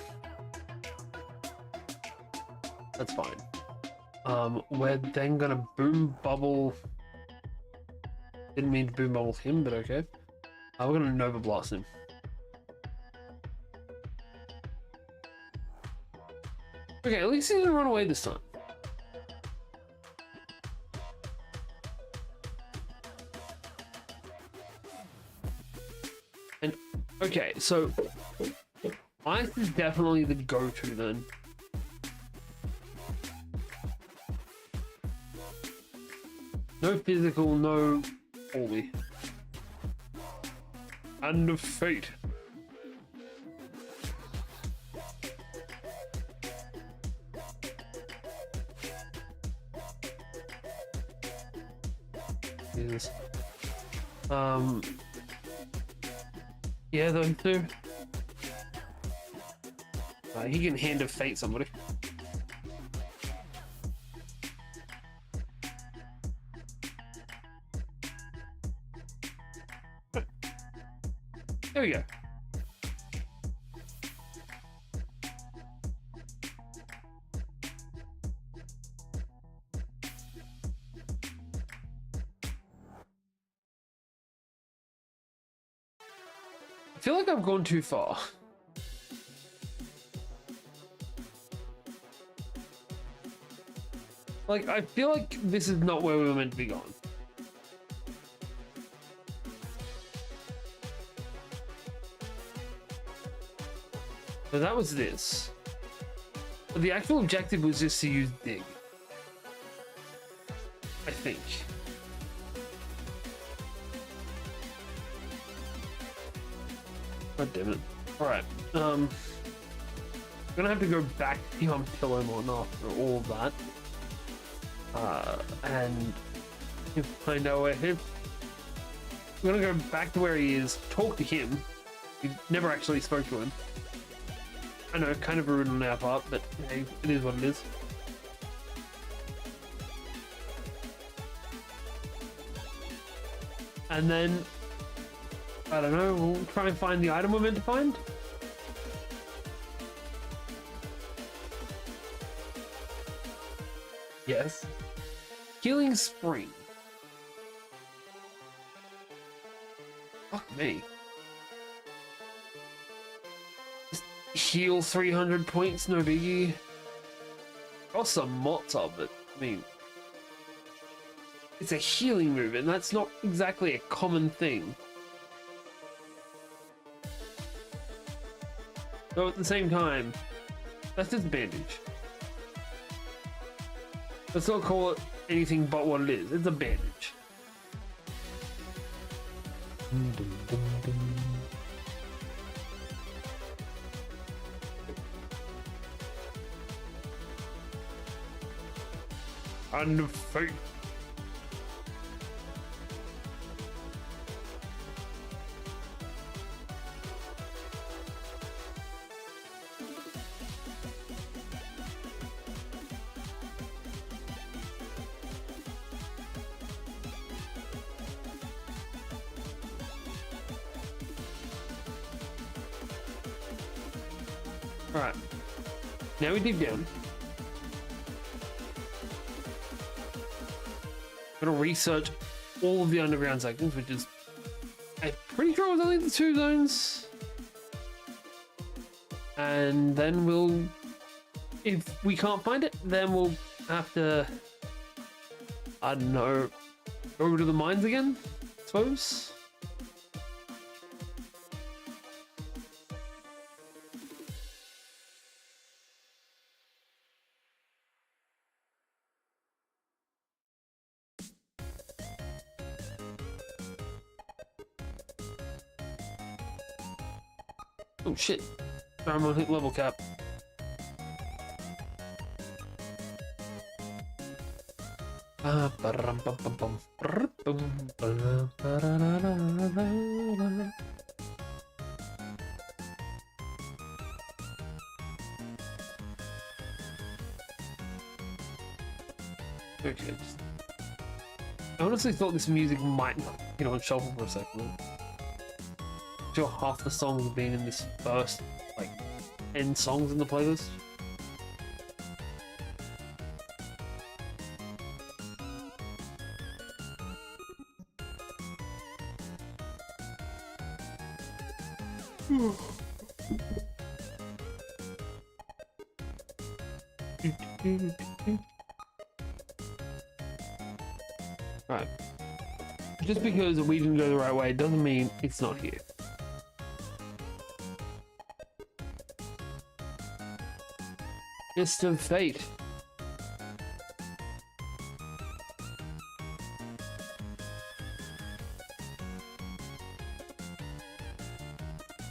That's fine. We're then gonna boom bubble. Didn't mean to boom bubble him, but okay. We're gonna Nova Blast him. Okay, at least he didn't run away this time. And okay, so ice is definitely the go-to then. No physical, no holy. And of fate. Jesus. Yeah, those two. He can hand of fate somebody. There we go. I feel like I've gone too far. Like, I feel like this is not where we were meant to be going. So that was this. But the actual objective was just to use dig. I think. God damn it. Alright. I'm gonna have to go back to Kimeramon after all of that. And find out where him. We're gonna go back to where he is, talk to him. We never actually spoke to him. I know, kind of rude on our part, but hey, it is what it is. And then, I don't know, we'll try and find the item we're meant to find. Yes. Healing Spring. Fuck me. Just heal 300 points, no biggie. Got some mods of it. I mean, it's a healing move, and that's not exactly a common thing. Though at the same time, that's just a bandage. Let's not call it anything but what it is. It's a bandage. And fate. Alright, now we dig down. Gotta research all of the underground sections, which is, I'm pretty sure it was only the 2 zones. And then we'll, if we can't find it, then we'll have to, I don't know, go to the mines again, I suppose. Oh shit, I'm on hit level cap. Okay, I honestly thought this music might not, on shuffle for a second. Sure, half the songs have been in this first, like, 10 songs in the playlist. Right. Just because we didn't go the right way doesn't mean it's not here. Fist of Fate.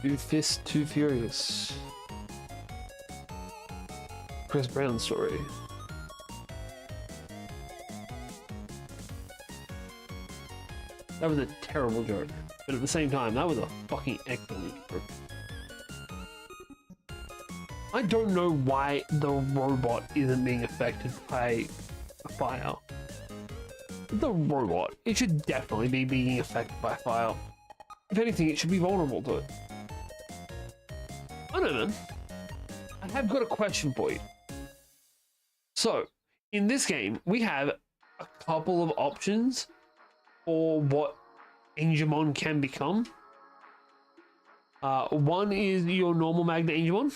Two Fist, Too Furious. Chris Brown story. That was a terrible joke, but at the same time, that was a fucking excellent joke. I don't know why the robot isn't being affected by fire. The robot, it should definitely be being affected by fire. If anything, it should be vulnerable to it. I don't know, man. I have got a question for you. So, in this game, we have a couple of options for what Agumon can become. One is your normal Magna Agumon.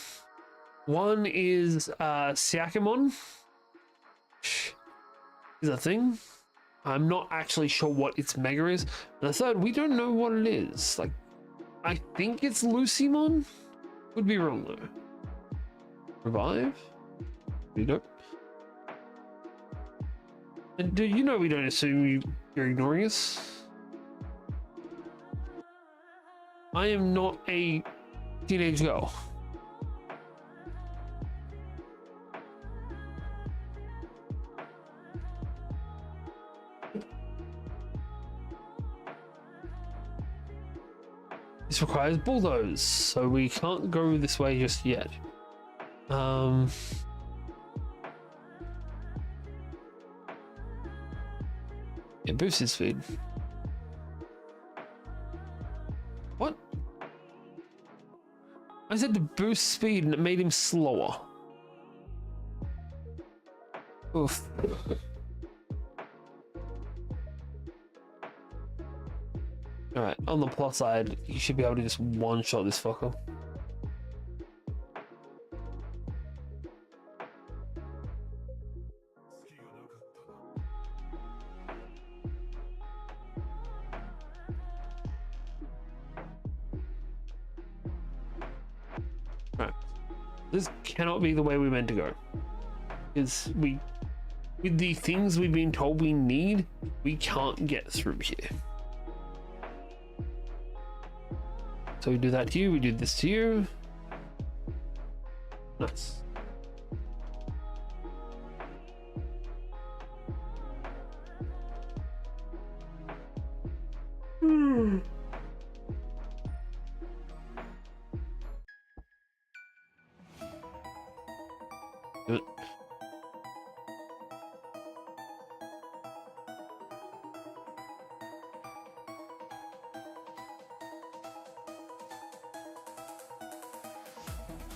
One is Siakamon. Is a thing. I'm not actually sure what its mega is. And the third, we don't know what it is. Like, I think it's Lucymon. Could be wrong though. Revive? You don't. And do you know we don't assume you're ignoring us? I am not a teenage girl. This requires bulldoze, so we can't go this way just yet. It boosts his speed. What? I said to boost speed and it made him slower. Oof. Alright, on the plus side, you should be able to just one-shot this fucker. Alright. This cannot be the way we meant to go. Because with the things we've been told we need, we can't get through here. So we do that to you, we do this to you. Nice. Do it.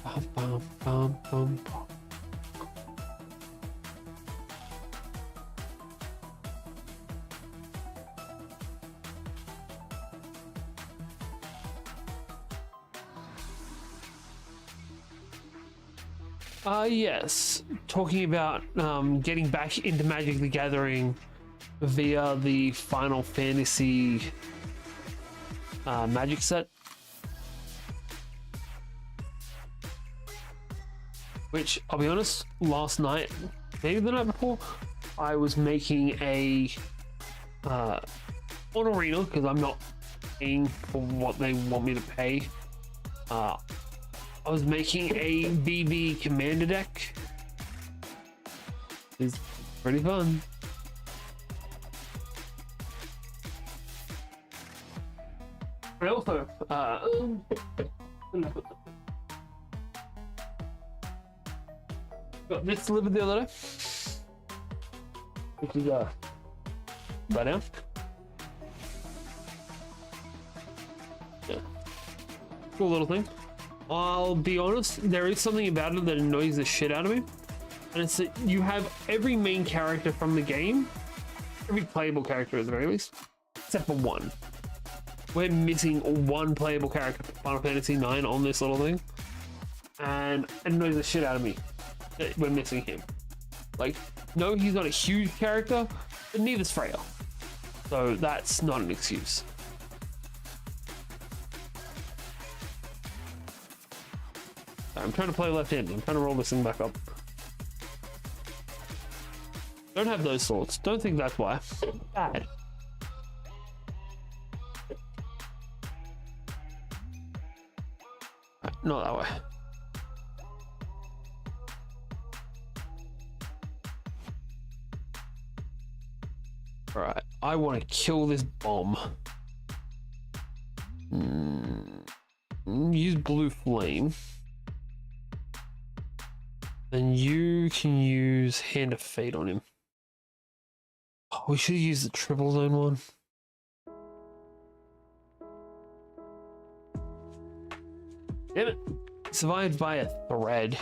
Bum, bum, bum, bum, bum. Yes, talking about getting back into Magic the Gathering via the Final Fantasy Magic set. Which, I'll be honest, last night, maybe the night before, I was making a on Arena, because I'm not paying for what they want me to pay. I was making a BB commander deck. It's pretty fun. But also, got this delivered the other day, which is right now. Yeah, cool little thing. I'll be honest, there is something about it that annoys the shit out of me, and it's that you have every main character from the game, every playable character at the very least, except for one. We're missing one playable character for Final Fantasy IX on this little thing, and it annoys the shit out of me that we're missing him. Like, no, he's not a huge character, but neither's Freya, so that's not an excuse. I'm trying to play left-handed. I'm trying to roll this thing back up. Don't have those swords. Don't think that's why. Bad. Right, not that way. Alright, I want to kill this bomb. Use blue flame. Then you can use Hand of Fate on him. Oh, we should use the triple zone one. Damn it. Survived by a thread.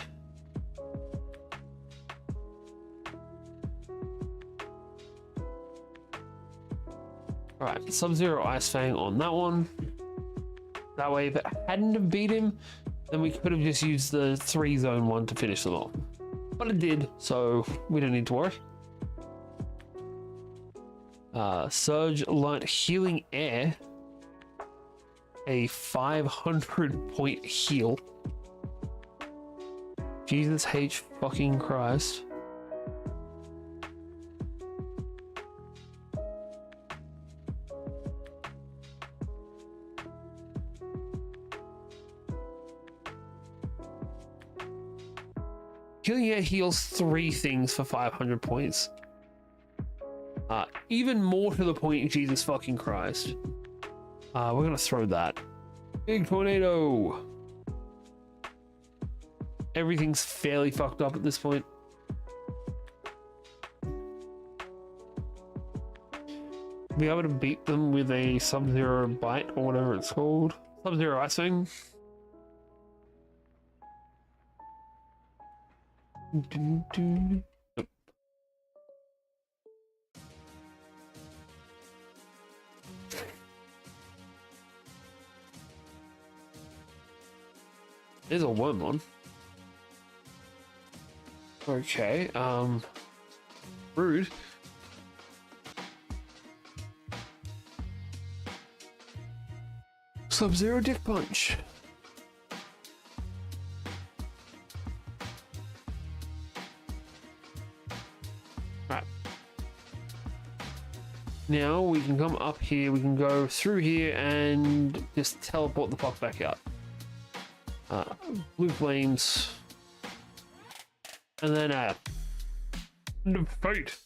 Alright, Sub-Zero Ice Fang on that one. That way, if it hadn't have beat him, then we could have just used the 3-zone one to finish them off. But it did, so we don't need to worry. Surge Light Healing Air. A 500 point heal. Jesus H fucking Christ. Healing Air heals 3 things for 500 points. Even more to the point, Jesus fucking Christ. We're gonna throw that. Big tornado. Everything's fairly fucked up at this point. Be able to beat them with a Sub-Zero Bite or whatever it's called. Sub-Zero Ice Wing. Nope. There's a Wormon. Okay, rude. Sub-Zero Dick Punch. Right. Now we can come up here, we can go through here and just teleport the fuck back out. Blue flames. And then the fight.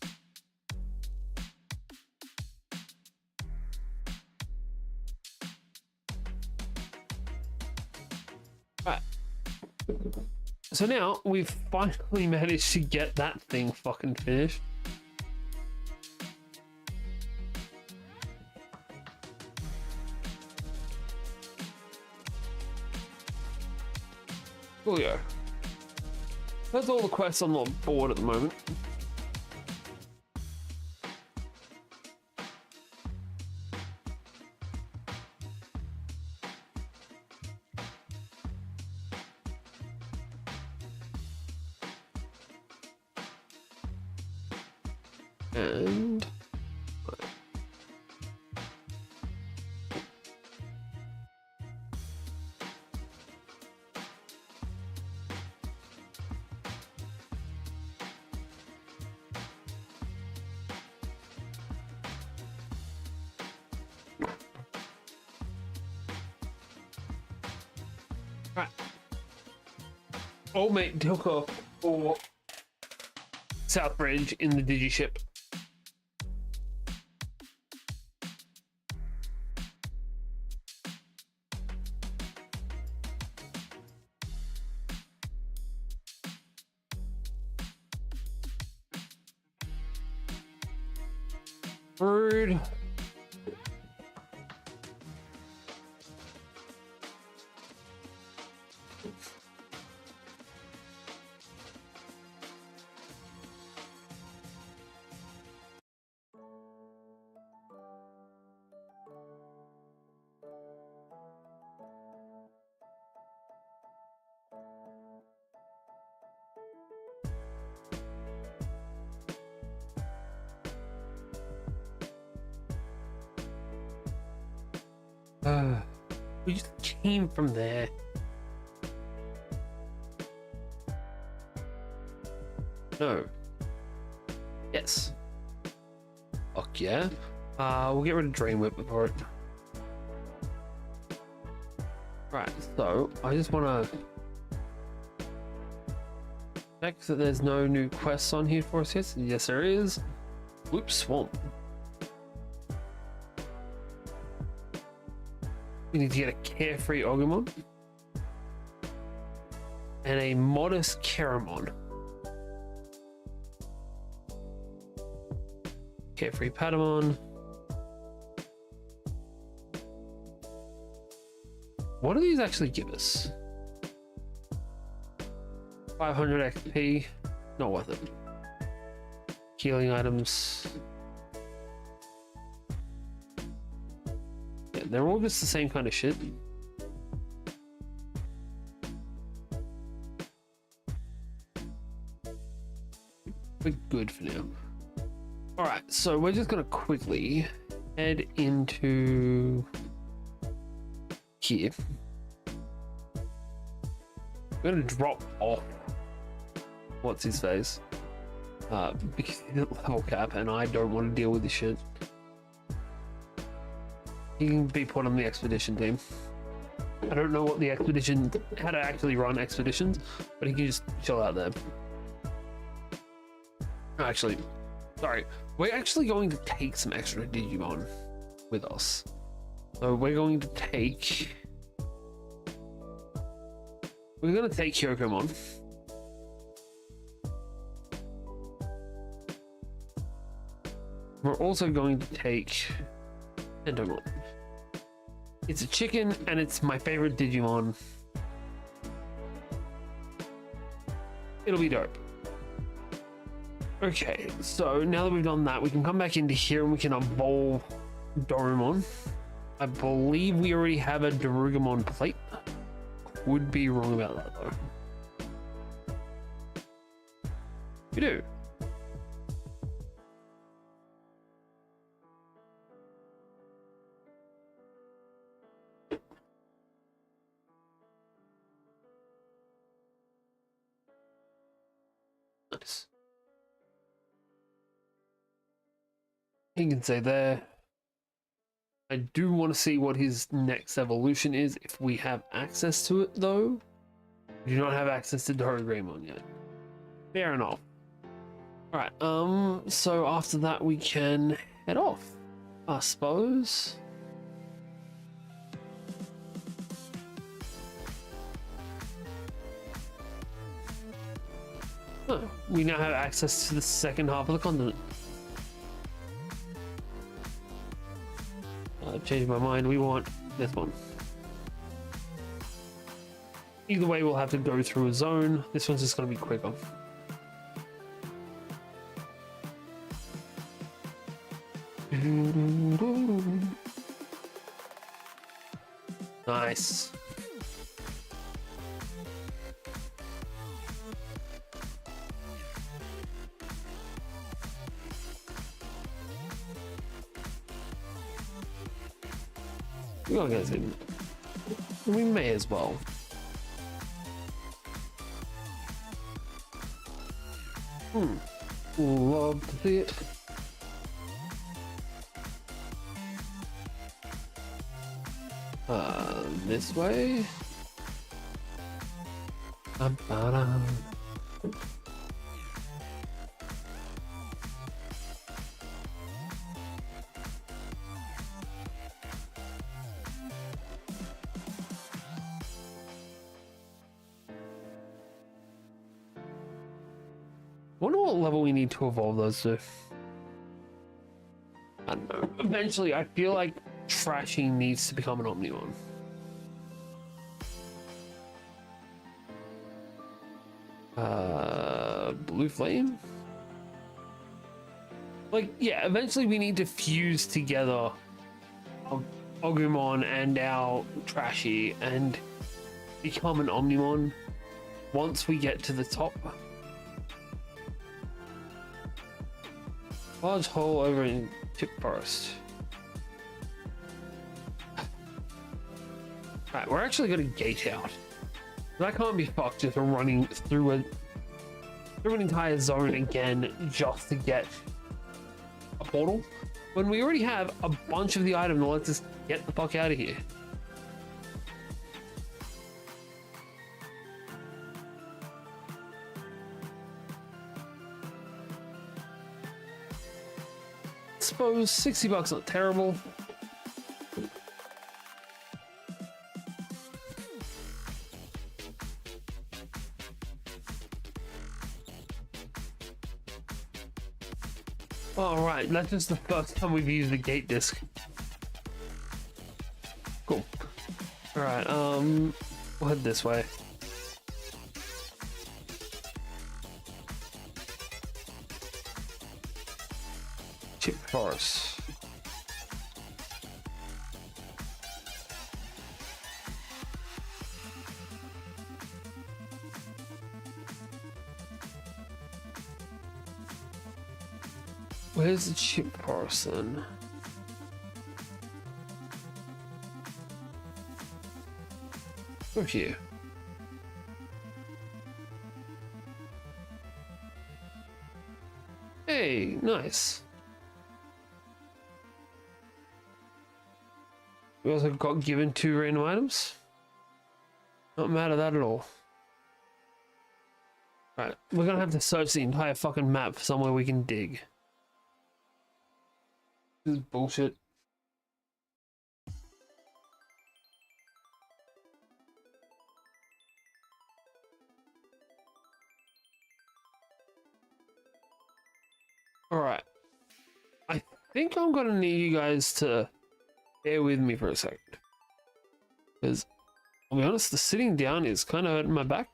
Right. So now we've finally managed to get that thing fucking finished. Coolio. That's all the quests on the board at the moment. And right. Old mate took off for Southbridge in the Digiship. Rude. We just came from there. No. Yes. Fuck yeah. We'll get rid of Dream Whip before it. Right, so I just want to check that there's no new quests on here for us yet. Yes, there is. Whoop Swamp. We need to get a Carefree Agumon and a Modest Kimeramon. Carefree Patamon. What do these actually give us? 500 XP. Not worth it. Healing items. Yeah, they're all just the same kind of shit. We're good for now. Alright, so we're just gonna quickly head into here. We're gonna drop off what's his face. Because he's at level cap and I don't want to deal with this shit. He can be put on the expedition team. I don't know what the expedition, how to actually run expeditions, but he can just chill out there. Actually, sorry, we're actually going to take some extra Digimon with us. So we're going to take Kimeramon. We're also going to take Entomon. It's a chicken and it's my favorite Digimon. It'll be dope. Okay, so now that we've done that, we can come back into here and we can evolve Dorumon. I believe we already have a Darugumon plate. Would be wrong about that though. We do. Nice. You can say there. I do want to see what his next evolution is if we have access to it though. We do not have access to Dorugumon yet. Fair enough. Alright, so after that we can head off, I suppose. Oh, we now have access to the second half of the continent. I've changed my mind. We want this one. Either way, we'll have to go through a zone. This one's just going to be quicker. Nice. We're gonna get him. We may as well. Love to see it. This way. Wonder what level we need to evolve those to. I don't know. Eventually, I feel like Trashy needs to become an Omnimon. Blue Flame? Like, yeah, eventually we need to fuse together Agumon and our Trashy and become an Omnimon once we get to the top. Large hole over in Tip Forest. Right, we're actually gonna gate out. That can't be fucked just running through an entire zone again just to get a portal when we already have a bunch of the items that lets us get the fuck out of here. Suppose $60 not terrible. All right, that's just the first time we've used the gate disc. Cool. All right, we'll head this way. Chip Forest. Where's the chip person? Over here. Hey, nice. We also got given 2 random items. Not mad at that at all. Right, we're gonna have to search the entire fucking map for somewhere we can dig. This is bullshit. Alright. I think I'm gonna need you guys to bear with me for a second. Because, I'll be honest, the sitting down is kind of hurting my back.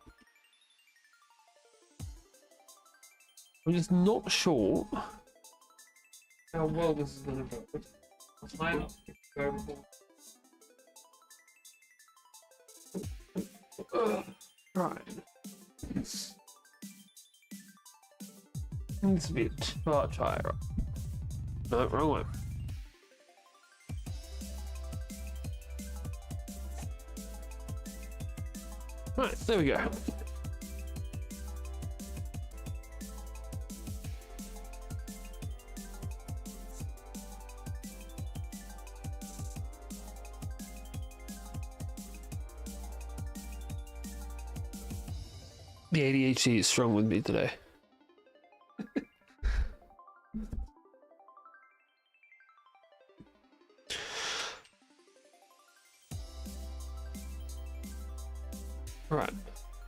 I'm just not sure how well this is gonna go. It's high enough to go before. Right. This needs to be a touch higher up. No, wrong way. Right, there we go. The ADHD is strong with me today. Alright.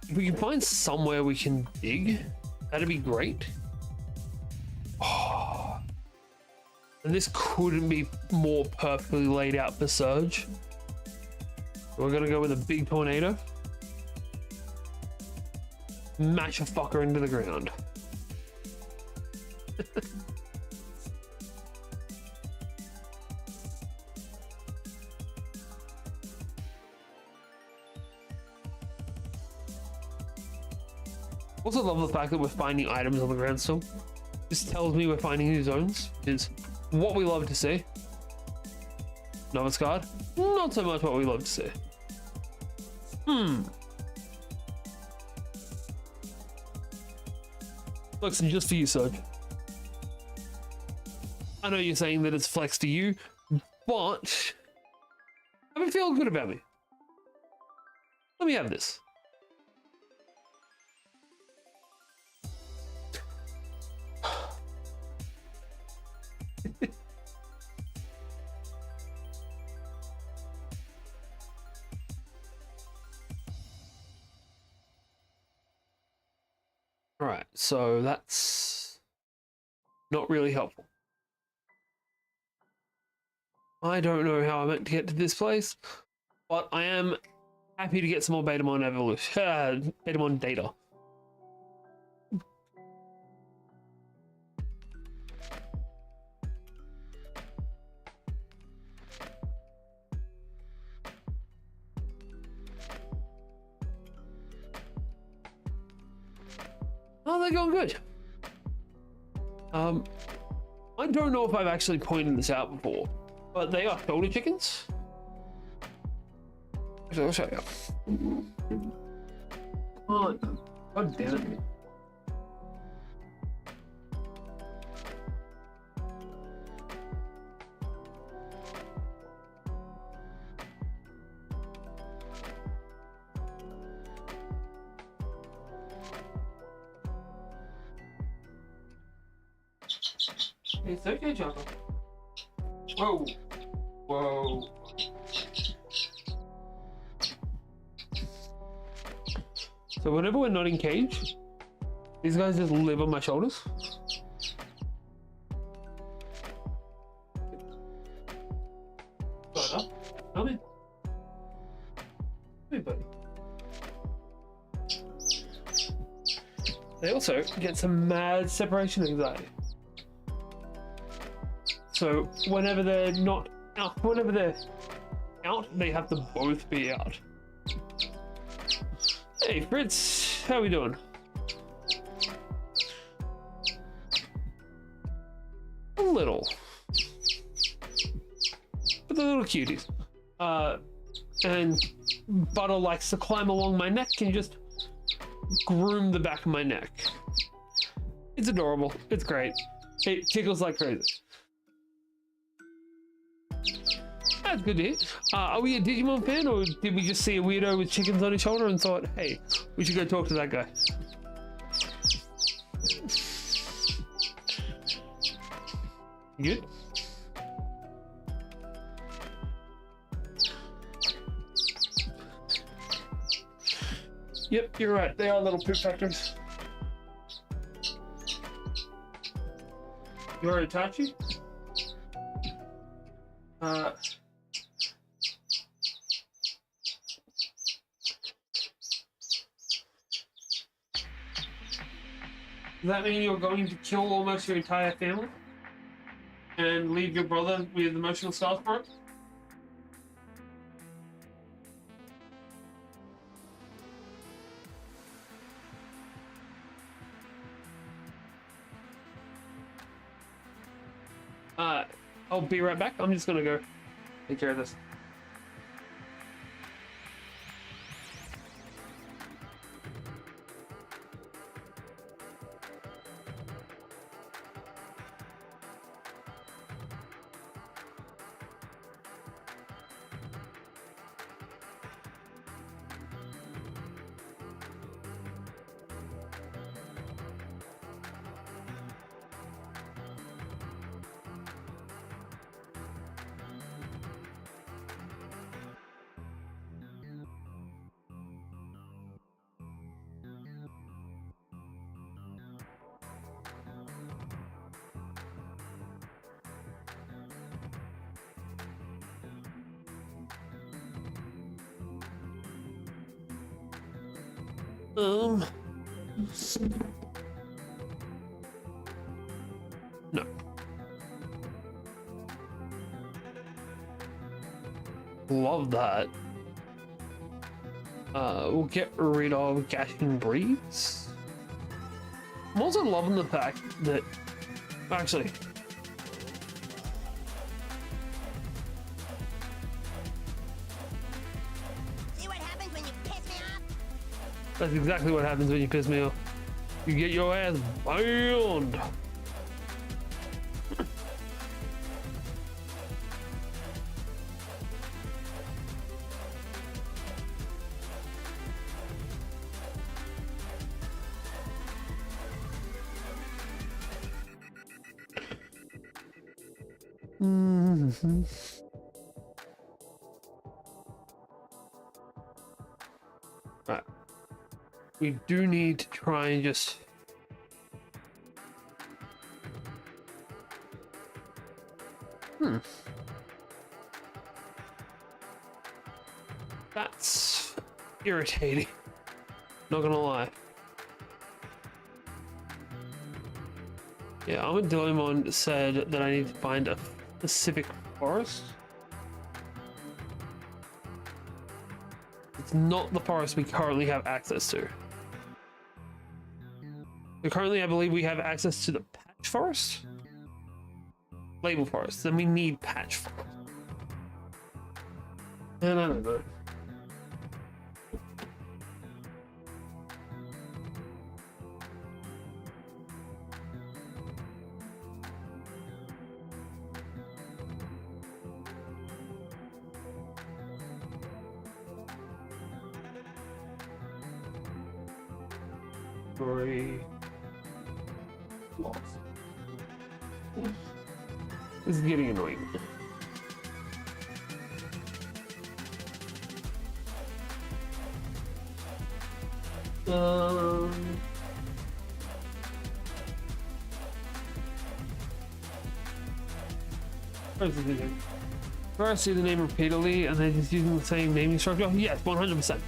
If we can find somewhere we can dig, that'd be great. Oh. And this couldn't be more perfectly laid out for Surge. We're gonna go with a big tornado. Mash a fucker into the ground. Also love the fact that we're finding items on the ground still. This tells me we're finding new zones, which is what we love to see. Novice Guard, not so much what we love to see. Looks just for you, Surge. I know you're saying that it's flex to you, but I've been feeling good about me. Let me have this. All right, so that's not really helpful. I don't know how I meant to get to this place, but I am happy to get some more Betamon evolution, Betamon data. Oh, they're going good. I don't know if I've actually pointed this out before, but they are shoulder chickens. Actually, I'll show you. Come on. God damn it. It's okay, Jungle. Whoa. Whoa. So whenever we're not in cage, these guys just live on my shoulders. Got up. Come in. Come in, buddy. They also get some mad separation anxiety. So whenever they're not out, whenever they're out, they have to both be out. Hey Fritz, how we doing? A little. But they're little cuties. And Butter likes to climb along my neck and just groom the back of my neck. It's adorable. It's great. It tickles like crazy. That's good to hear. Are we a Digimon fan, or did we just see a weirdo with chickens on his shoulder and thought, hey, we should go talk to that guy? You good? Yep, you're right. They are little poop factories. You're Itachi? Does that mean you're going to kill almost your entire family? And leave your brother with emotional scars for it? I'll be right back. I'm just gonna go take care of this. No. Love that. We'll get rid of Gashing Breeze. I'm also loving the fact that, actually, See what happens when you piss me off? that's exactly what happens when you piss me off. You get your ass banned. Mm-hmm. Right. We do need to try and just That's irritating. Not gonna lie. Yeah, Digimon said that I need to find a specific forest. It's not the forest we currently have access to. So currently, I believe we have access to the patch forest? Label forest. Then we need patch forest. And I don't know. This is getting annoying. Where's the video? First, see the name repeatedly, and they're just using the same naming structure. Yes, 100%.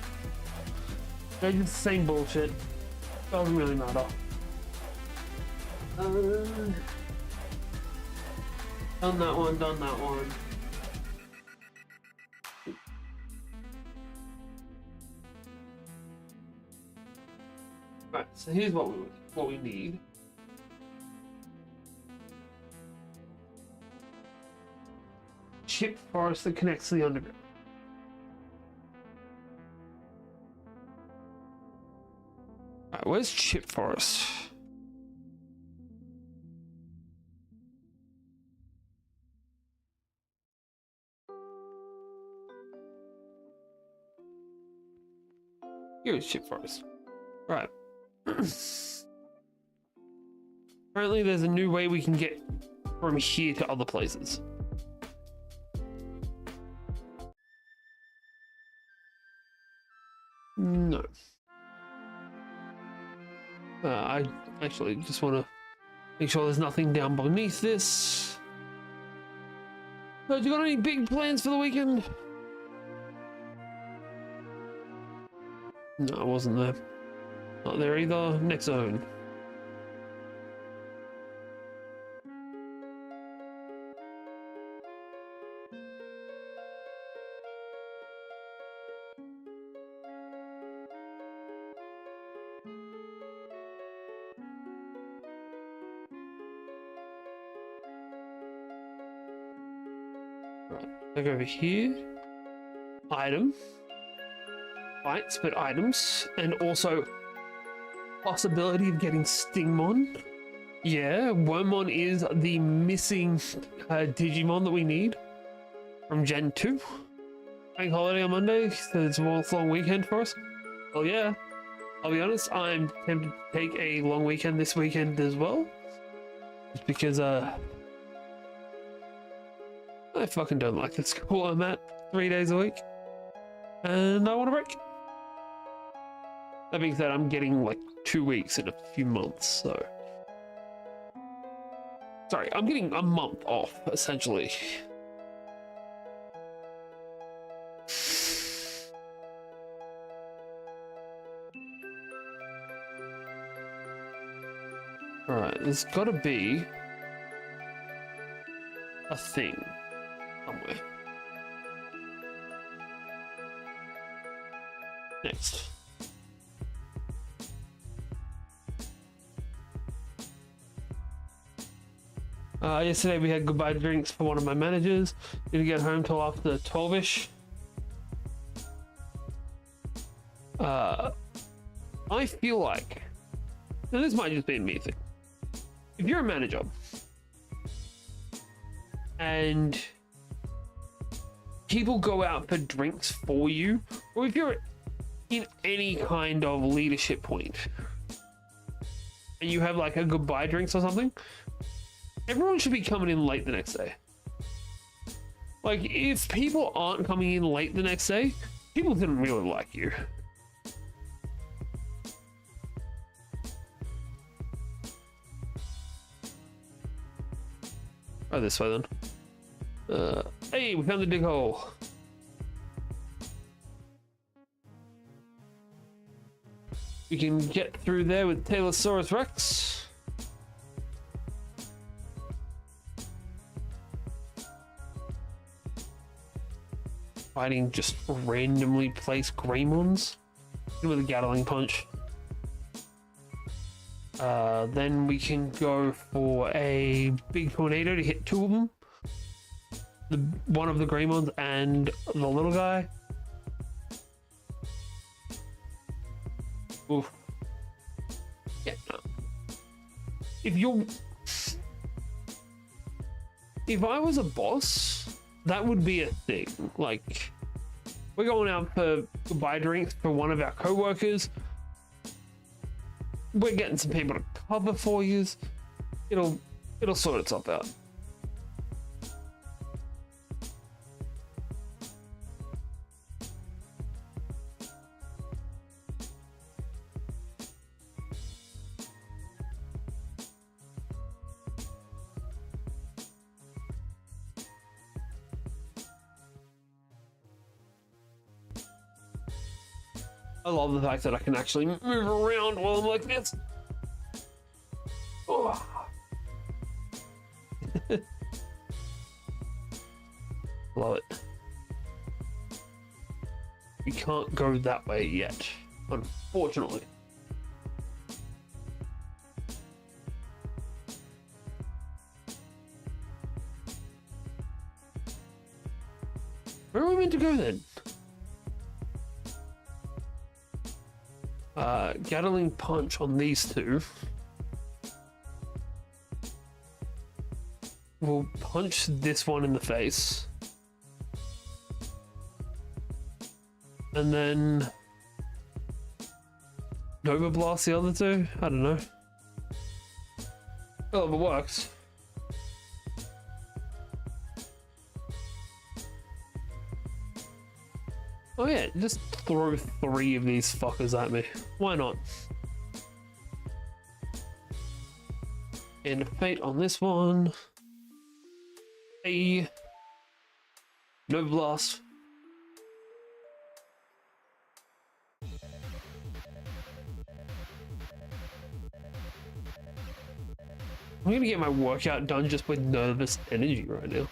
They're just the same bullshit. Doesn't really matter. Done that one, done that one. Right, so here's what we need. Chip forest that connects to the underground. Alright, where's Chip Forest? Here is ship forest. Right. Apparently there's a new way we can get from here to other places. No. I actually just want to make sure there's nothing down beneath this. You got any big plans for the weekend? No, I wasn't there. Not there either. Next zone. Right, look over here. Item. Fights, but items. And also possibility of getting Stingmon. Yeah, Wormmon is the missing Digimon that we need from Gen 2. Bank holiday on Monday, so it's a long weekend for us. Well, yeah, I'll be honest, I'm tempted to take a long weekend this weekend as well. Just because, I fucking don't like the school I'm at 3 days a week. And I want a break. That being said, I'm getting like 2 weeks in a few months, so. Sorry, I'm getting a month off, essentially. Alright, there's gotta be a thing somewhere. Next. Yesterday we had goodbye drinks for one of my managers. Didn't get home till after 12ish. I feel like, and this might just be a me thing, if you're a manager and people go out for drinks for you, or if you're in any kind of leadership point and you have like a goodbye drinks or something, everyone should be coming in late the next day. Like, if people aren't coming in late the next day, people didn't really like you. Oh, this way then. Hey, we found the dig hole. We can get through there with Taylorsaurus Rex. Fighting just randomly placed Greymons with a Gatling Punch. Then we can go for a big tornado to hit 2 of them. One of the Greymons and the little guy. Oof. Yeah. If I was a boss, that would be a thing. Like, we're going out for goodbye drinks for one of our co-workers. We're getting some people to cover for you. It'll sort itself out. I love the fact that I can actually move around while I'm like this. Oh. Love it. We can't go that way yet, unfortunately. Where are we meant to go then? Gatling Punch on these two. We'll punch this one in the face. And then Nova Blast the other two? I don't know. Well, if it works. Oh yeah, just throw 3 of these fuckers at me. Why not? And fate on this one. A Nova Blast. I'm gonna get my workout done just with nervous energy right now.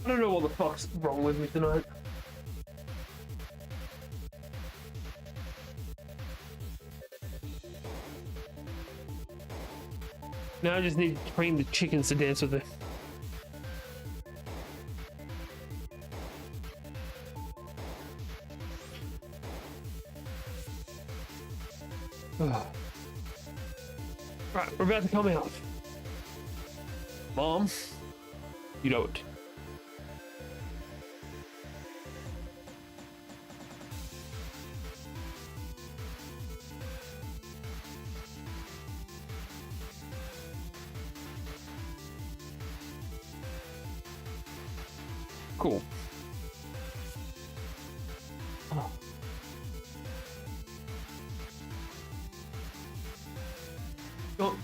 I don't know what the fuck's wrong with me tonight. Now I just need to train the chickens to dance with it. Right, we're about to come out. Mom, you know it. Cool. Oh. No,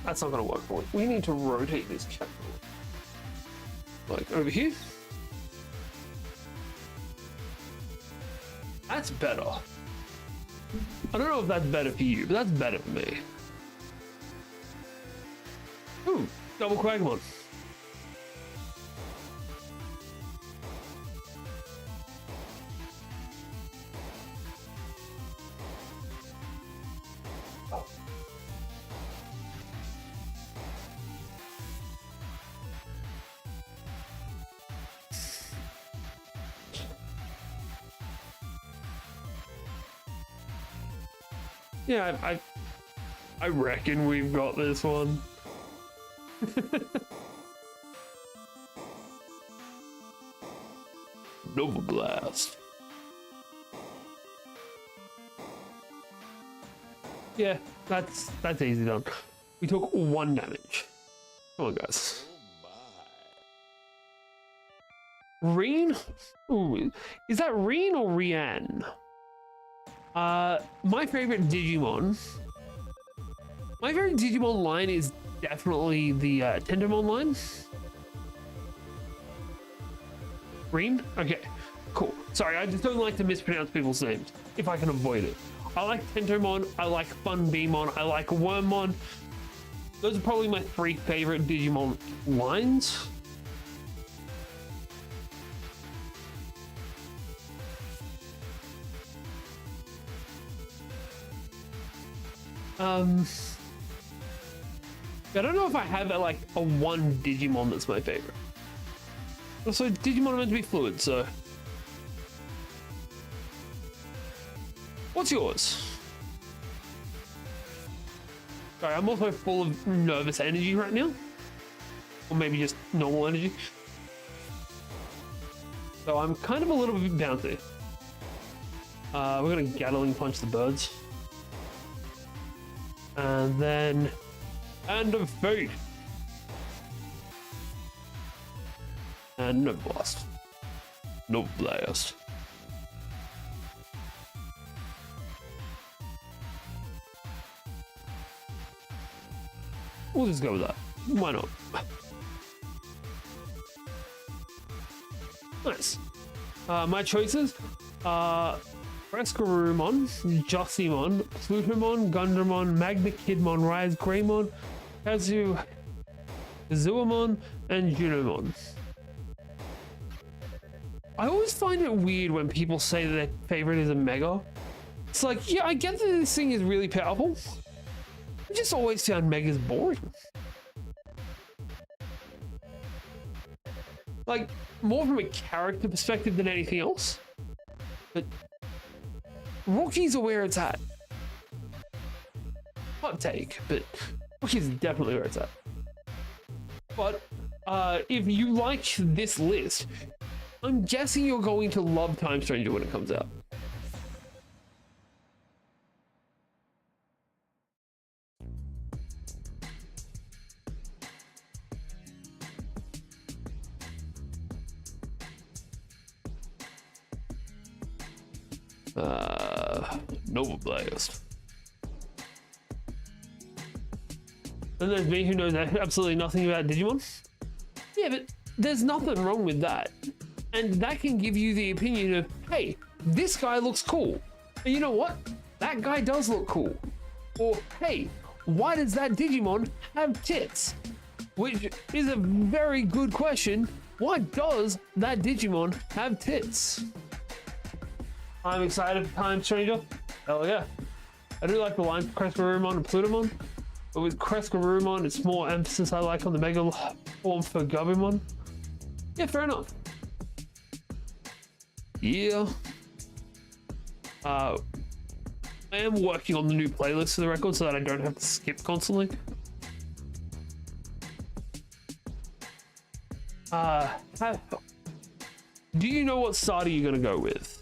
that's not gonna work. We need to rotate this channel. Like over here. That's better. I don't know if that's better for you, but that's better for me. Ooh, double Agumon. Yeah, I reckon we've got this one. Nova Blast. Yeah, that's easy done. We took 1 damage. Come on, guys. Reen? Ooh, is that Reen or Rian? My favorite Digimon. My favorite Digimon line is definitely the Tentomon line. Reen? Okay, cool. Sorry, I just don't like to mispronounce people's names if I can avoid it. I like Tentomon, I like Funbeamon, I like Wormmon. Those are probably my 3 favorite Digimon lines. I don't know if I have like a 1 Digimon that's my favorite. Also, Digimon are meant to be fluid, so. What's yours? Sorry, I'm also full of nervous energy right now. Or maybe just normal energy. So I'm kind of a little bit bouncy. We're gonna Gatling punch the birds. And then Hand of Fate. And no blast. No blast. We'll just go with that. Why not? Nice. My choices are Frescarumon, Jossimon, Plutomon, Gundramon, Magna Kidmon, Rise Greymon, Kazuamon, and Junomon. I always find it weird when people say that their favorite is a Mega. It's like, yeah, I get that this thing is really powerful. I just always found Megas boring. Like, more from a character perspective than anything else. But Rockies are where it's at. Hot take, but Rockies is definitely where it's at. But if you like this list, I'm guessing you're going to love Time Stranger when it comes out. Nova Blast. And there's me who knows absolutely nothing about Digimon. Yeah, but there's nothing wrong with that. And that can give you the opinion of, hey, this guy looks cool. And you know what? That guy does look cool. Or, hey, why does that Digimon have tits? Which is a very good question. Why does that Digimon have tits? I'm excited for Time Stranger. Hell yeah. I do like the line for Kimeramon and Plutomon. But with Kimeramon, it's more emphasis I like on the mega form for Gabumon. Yeah, fair enough. Yeah. I am working on the new playlist for the record so that I don't have to skip constantly. Do you know what starter you're gonna go with?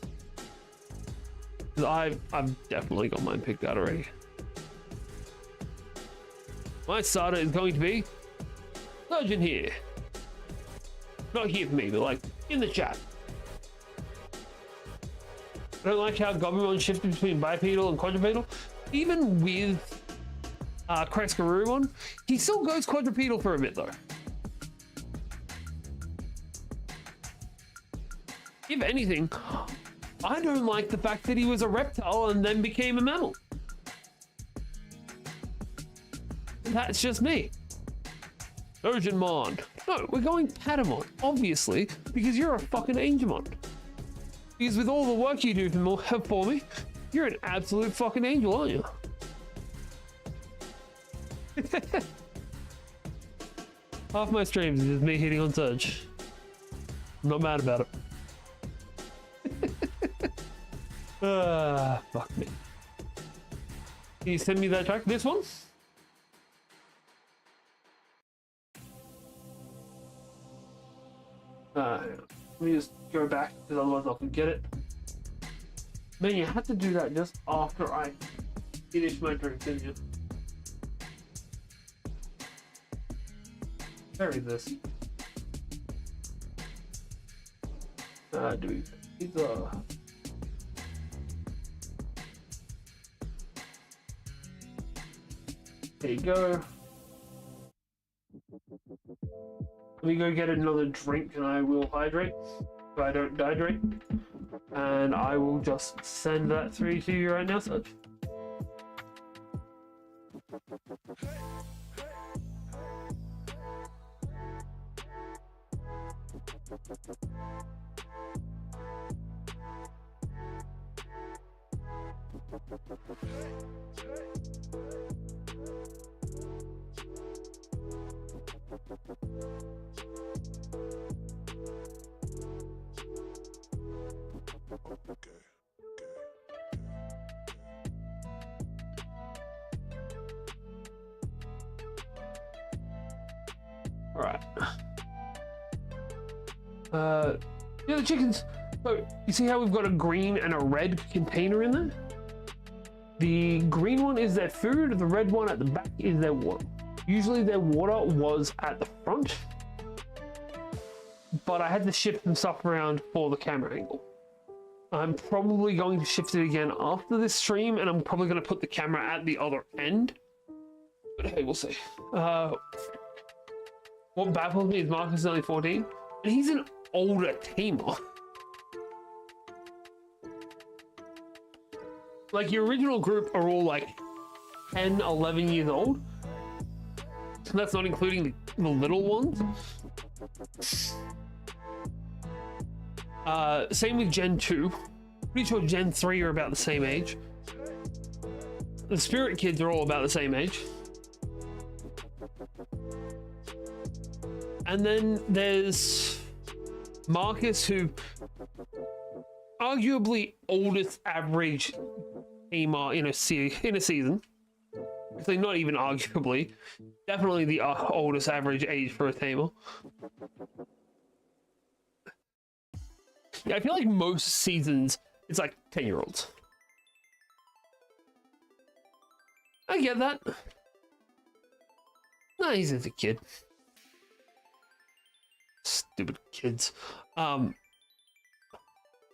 Because I've definitely got mine picked out already. My starter is going to be Surgeon here. Not here for me, but like in the chat. I don't like how Gabumon shifted between bipedal and quadrupedal. Even with Kimeramon, he still goes quadrupedal for a bit though. If anything, I don't like the fact that he was a reptile and then became a mammal. That's just me. Agumon. No, we're going Patamon, obviously, because you're a fucking Angemon. Because with all the work you do for me, you're an absolute fucking angel, aren't you? Half my streams is just me hitting on Surge. I'm not mad about it. Fuck me. Can you send me that track? This one? Let me just go back because otherwise I'll forget it. Man, you had to do that just after I finished my drink, didn't you? Bury this. Do we either? There you go. Let me go get another drink and I will hydrate so I don't dehydrate. And I will just send that through to you right now, Such. All right. Yeah, the chickens. So you see how we've got a green and a red container in there? The green one is their food, the red one at the back is their water. Usually their water was at the front, but I had to shift some stuff around for the camera angle. I'm probably going to shift it again after this stream, and I'm probably going to put the camera at the other end. But hey, we'll see. What baffles me is Marcus is only 14, and he's an older tamer. Like, your original group are all like 10, 11 years old. That's not including the little ones. Same with Gen 2. Pretty sure Gen 3 are about the same age. The Spirit kids are all about the same age. And then there's Marcus, who arguably oldest average tamer in a season. Actually, not even arguably. Definitely the oldest average age for a tamer. Yeah, I feel like most seasons, it's like 10-year-olds. I get that. Nah, he's just a kid. Stupid kids. Man,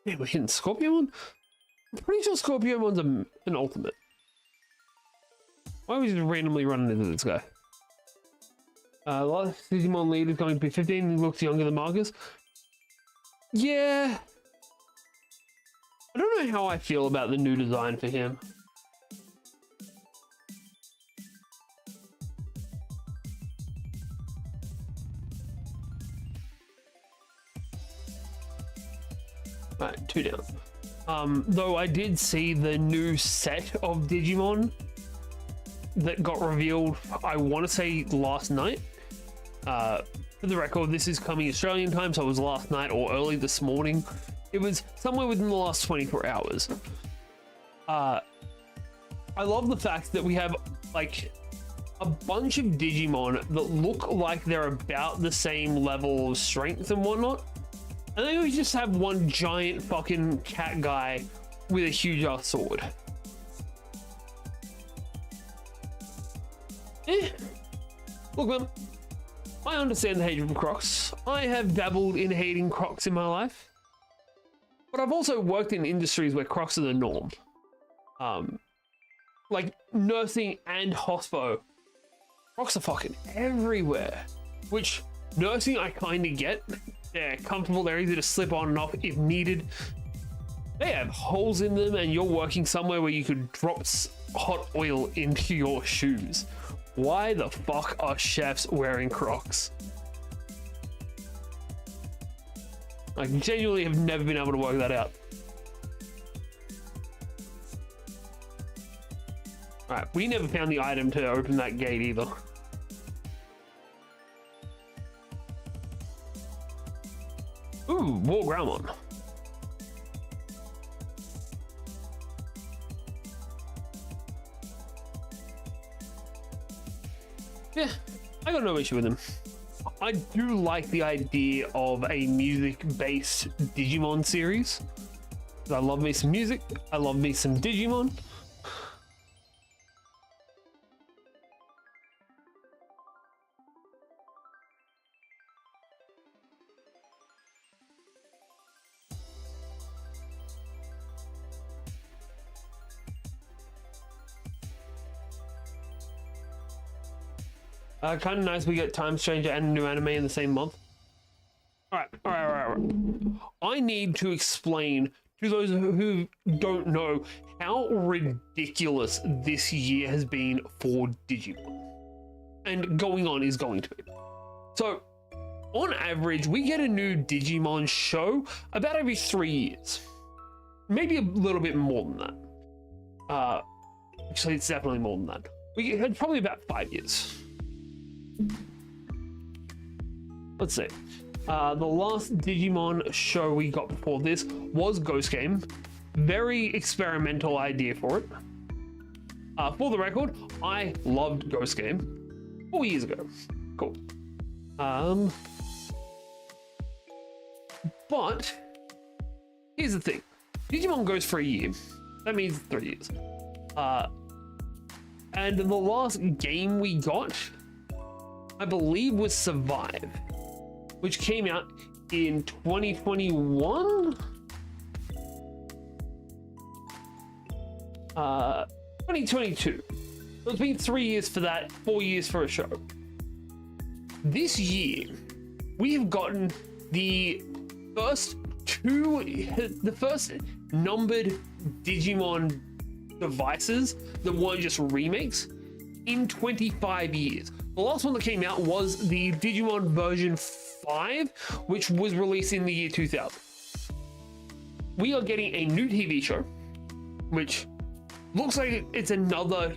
we're hitting Scorpiomon? I'm pretty sure Scorpiomon's an ultimate. Why are we just randomly running into this guy? Last Digimon lead is going to be 15. He looks younger than Marcus. Yeah. I don't know how I feel about the new design for him. Right, 2 down. Though I did see the new set of Digimon that got revealed, I want to say last night. For the record, this is coming Australian time, so it was last night or early this morning. It was somewhere within the last 24 hours. I love the fact that we have like a bunch of Digimon that look like they're about the same level of strength and whatnot. And then we just have one giant fucking cat guy with a huge ass sword. Look, man, I understand the hatred of Crocs. I have dabbled in hating Crocs in my life. But I've also worked in industries where Crocs are the norm. Like nursing and hospo. Crocs are fucking everywhere. Which, nursing I kind of get. They're comfortable, they're easy to slip on and off if needed. They have holes in them and you're working somewhere where you could drop hot oil into your shoes. Why the fuck are chefs wearing Crocs? I genuinely have never been able to work that out. Alright, we never found the item to open that gate either. Ooh, War Grammon. Yeah, I got no issue with him. I do like the idea of a music-based Digimon series. I love me some music. I love me some Digimon. Kind of nice we get Time Stranger and a new anime in the same month. All right. I need to explain to those who don't know how ridiculous this year has been for Digimon. And going is going to be. So, on average, we get a new Digimon show about every 3 years. Maybe a little bit more than that. Actually, it's definitely more than that. We get probably about 5 years. Let's see. The last Digimon show we got before this was Ghost Game. Very experimental idea for it. For the record, I loved Ghost Game 4 years ago. Cool. But here's the thing. Digimon goes for a year. That means 3 years. And the last game we got, I believe, was Survive, which came out in 2021? 2022. So it's been 3 years for that, 4 years for a show. This year, we have gotten the first numbered Digimon devices that weren't just remakes in 25 years. The last one that came out was the Digimon version 5, which was released in the year 2000. We are getting a new TV show, which looks like it's another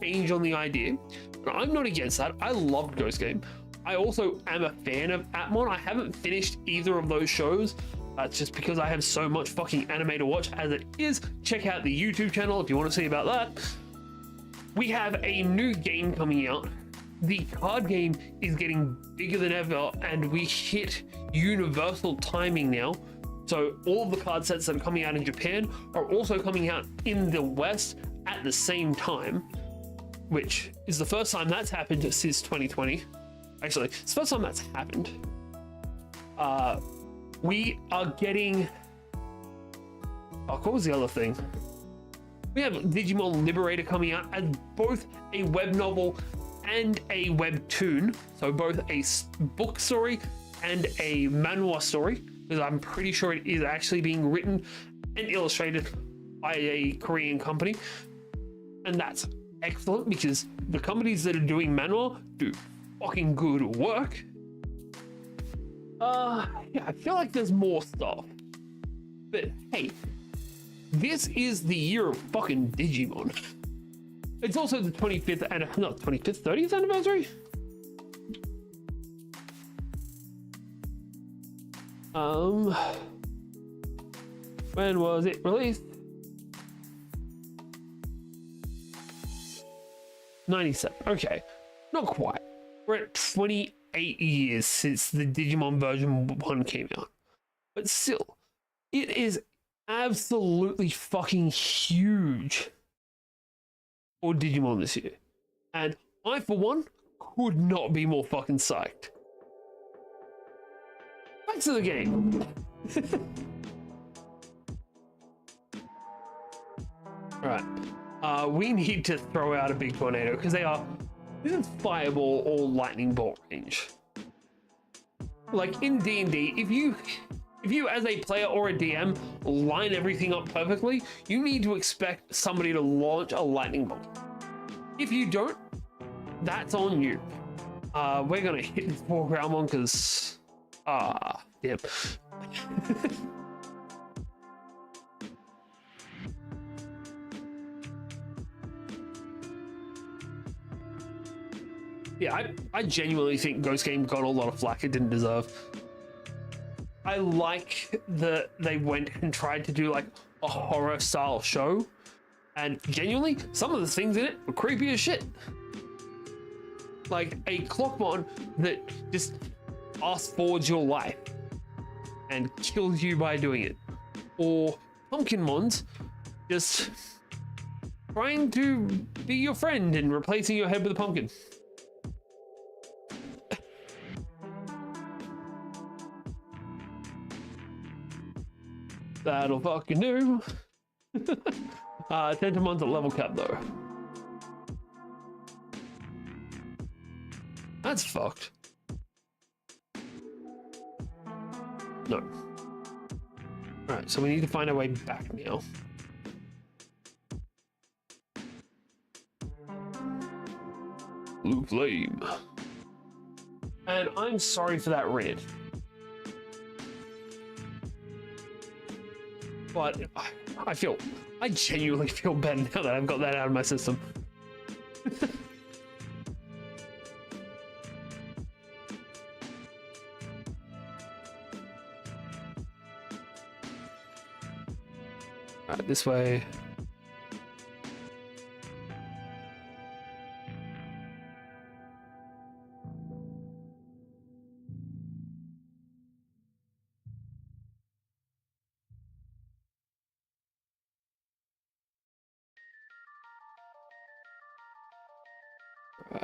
change on the idea. But I'm not against that. I loved Ghost Game. I also am a fan of Agumon. I haven't finished either of those shows. That's just because I have so much fucking anime to watch as it is. Check out the YouTube channel if you want to see about that. we have a new game coming out. The card game is getting bigger than ever, and we hit universal timing now. So all of the card sets that are coming out in Japan are also coming out in the West at the same time, which is the first time that's happened since 2020. Actually, it's the first time that's happened. We are getting... Oh, what was the other thing? We have Digimon Liberator coming out as both a web novel and a webtoon. So both a book story and a manhwa story, because I'm pretty sure it is actually being written and illustrated by a Korean company. And that's excellent, because the companies that are doing manhwa do fucking good work. Yeah, I feel like there's more stuff. But hey, this is the year of fucking Digimon. It's also the 25th and not 25th, 30th anniversary. When was it released? 97. Okay, not quite. We're at 28 years since the Digimon version 1 came out. But still, it is absolutely fucking huge for Digimon this year. And I, for one, could not be more fucking psyched. Back to the game. Alright. We need to throw out a big tornado, because they are within fireball or lightning bolt range. Like in D&D, if you as a player or a DM line everything up perfectly, you need to expect somebody to launch a lightning bolt. If you don't, that's on you. We're gonna hit this foreground one because damn. Yeah, I genuinely think Ghost Game got a lot of flack it didn't deserve. I like that they went and tried to do like a horror style show, and genuinely some of the things in it were creepy as shit. Like a Clockmon that just fast forwards your life and kills you by doing it, or Pumpkinmons just trying to be your friend and replacing your head with a pumpkin. That'll fucking do. Tentamon's at level cap though. That's fucked. No. Alright, so we need to find our way back now. Blue flame. And I'm sorry for that red. But I genuinely feel better now that I've got that out of my system. Alright, this way.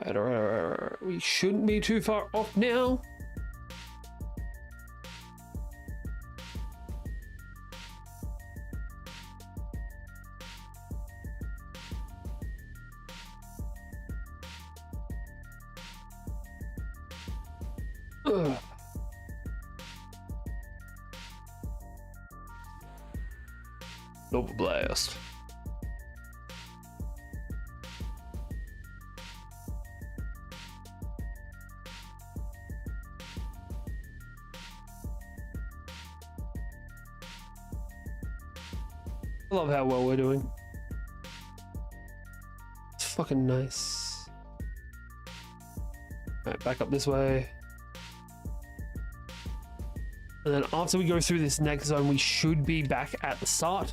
Alright. We shouldn't be too far off now. Ugh. Double blast. I love how well we're doing. It's fucking nice. Alright, back up this way. And then after we go through this next zone, we should be back at the start.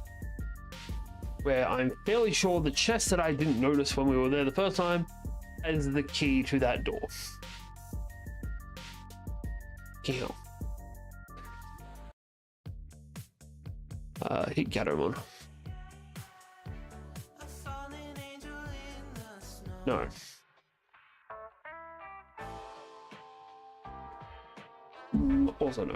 where I'm fairly sure the chest that I didn't notice when we were there the first time is the key to that door. Yeah. Hit Kimeramon. No. Also no.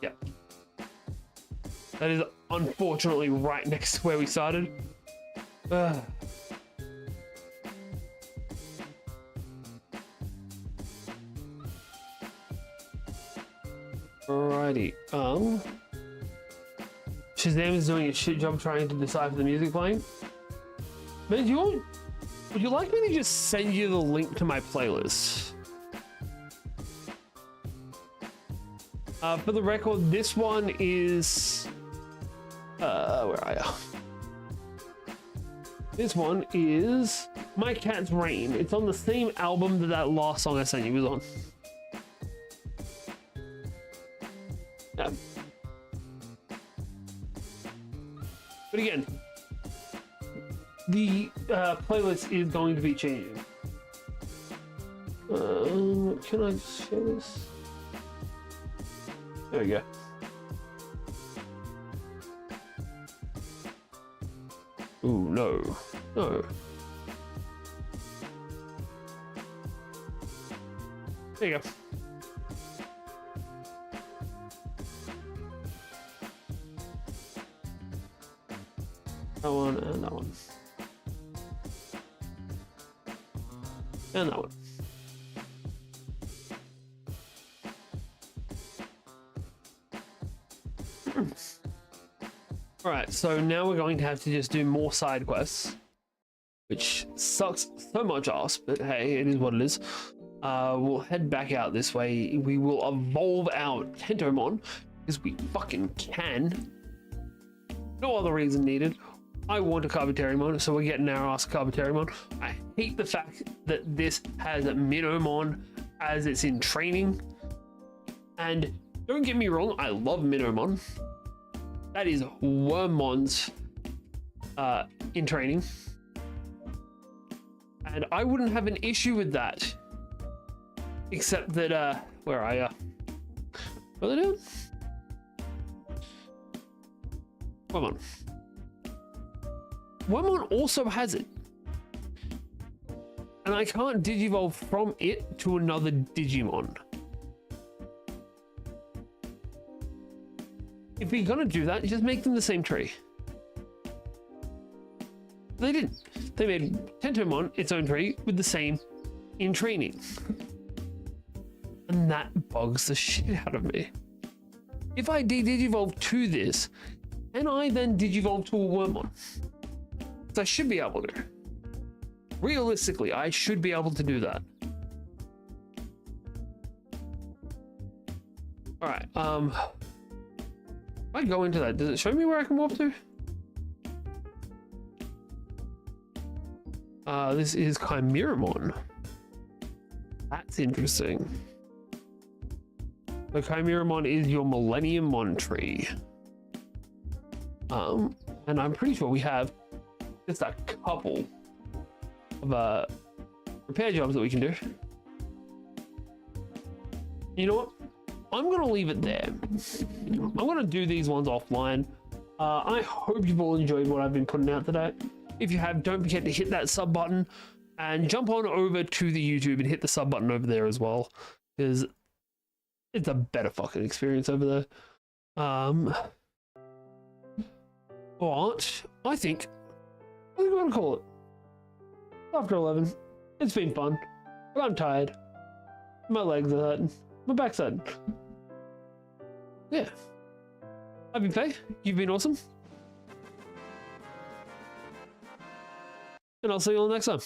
Yeah. That is unfortunately right next to where we started. Alrighty. Shazam is doing a shit job trying to decipher the music playing. Man, would you like me to just send you the link to my playlist? For the record, this one is where are you? This one is My Cat's Rain. It's on the same album that last song I sent you was on. Yeah. But again, the playlist is going to be changing. Can I just share this? There we go. Ooh, no. No. There you go. That one and that one. And that one. Alright, so now we're going to have to just do more side quests, which sucks so much ass, but hey, it is what it is. We'll head back out this way. We will evolve our Tentomon, because we fucking can. No other reason needed. I want a Kabuterimon, so we're getting our ass Kabuterimon. I hate the fact that this has Minomon as it's in training. And don't get me wrong, I love Minomon. That is Wormmon's in training. And I wouldn't have an issue with that. Except that, where are ya? What are they doing? Wormmon. Wormmon also has it. And I can't digivolve from it to another Digimon. If you're gonna do that, just make them the same tree. They didn't. They made Tentomon its own tree with the same in training. And that bugs the shit out of me. If I digivolve to this, can I then digivolve to a Wormmon? Because I should be able to. Realistically, I should be able to do that. Alright, if I go into that, does it show me where I can warp to? This is Kimeramon. That's interesting. So Kimeramon is your Millenniummon tree. And I'm pretty sure we have just a couple of repair jobs that we can do. You know what? I'm gonna leave it there. I'm gonna do these ones offline. I hope you've all enjoyed what I've been putting out today. If you have, don't forget to hit that sub button and jump on over to the YouTube and hit the sub button over there as well, because it's a better fucking experience over there. But I think I'm gonna call it. After 11, it's been fun, but I'm tired. My legs are hurting. My back's hurting. Yeah. I've been Faye. You've been awesome. And I'll see you all next time.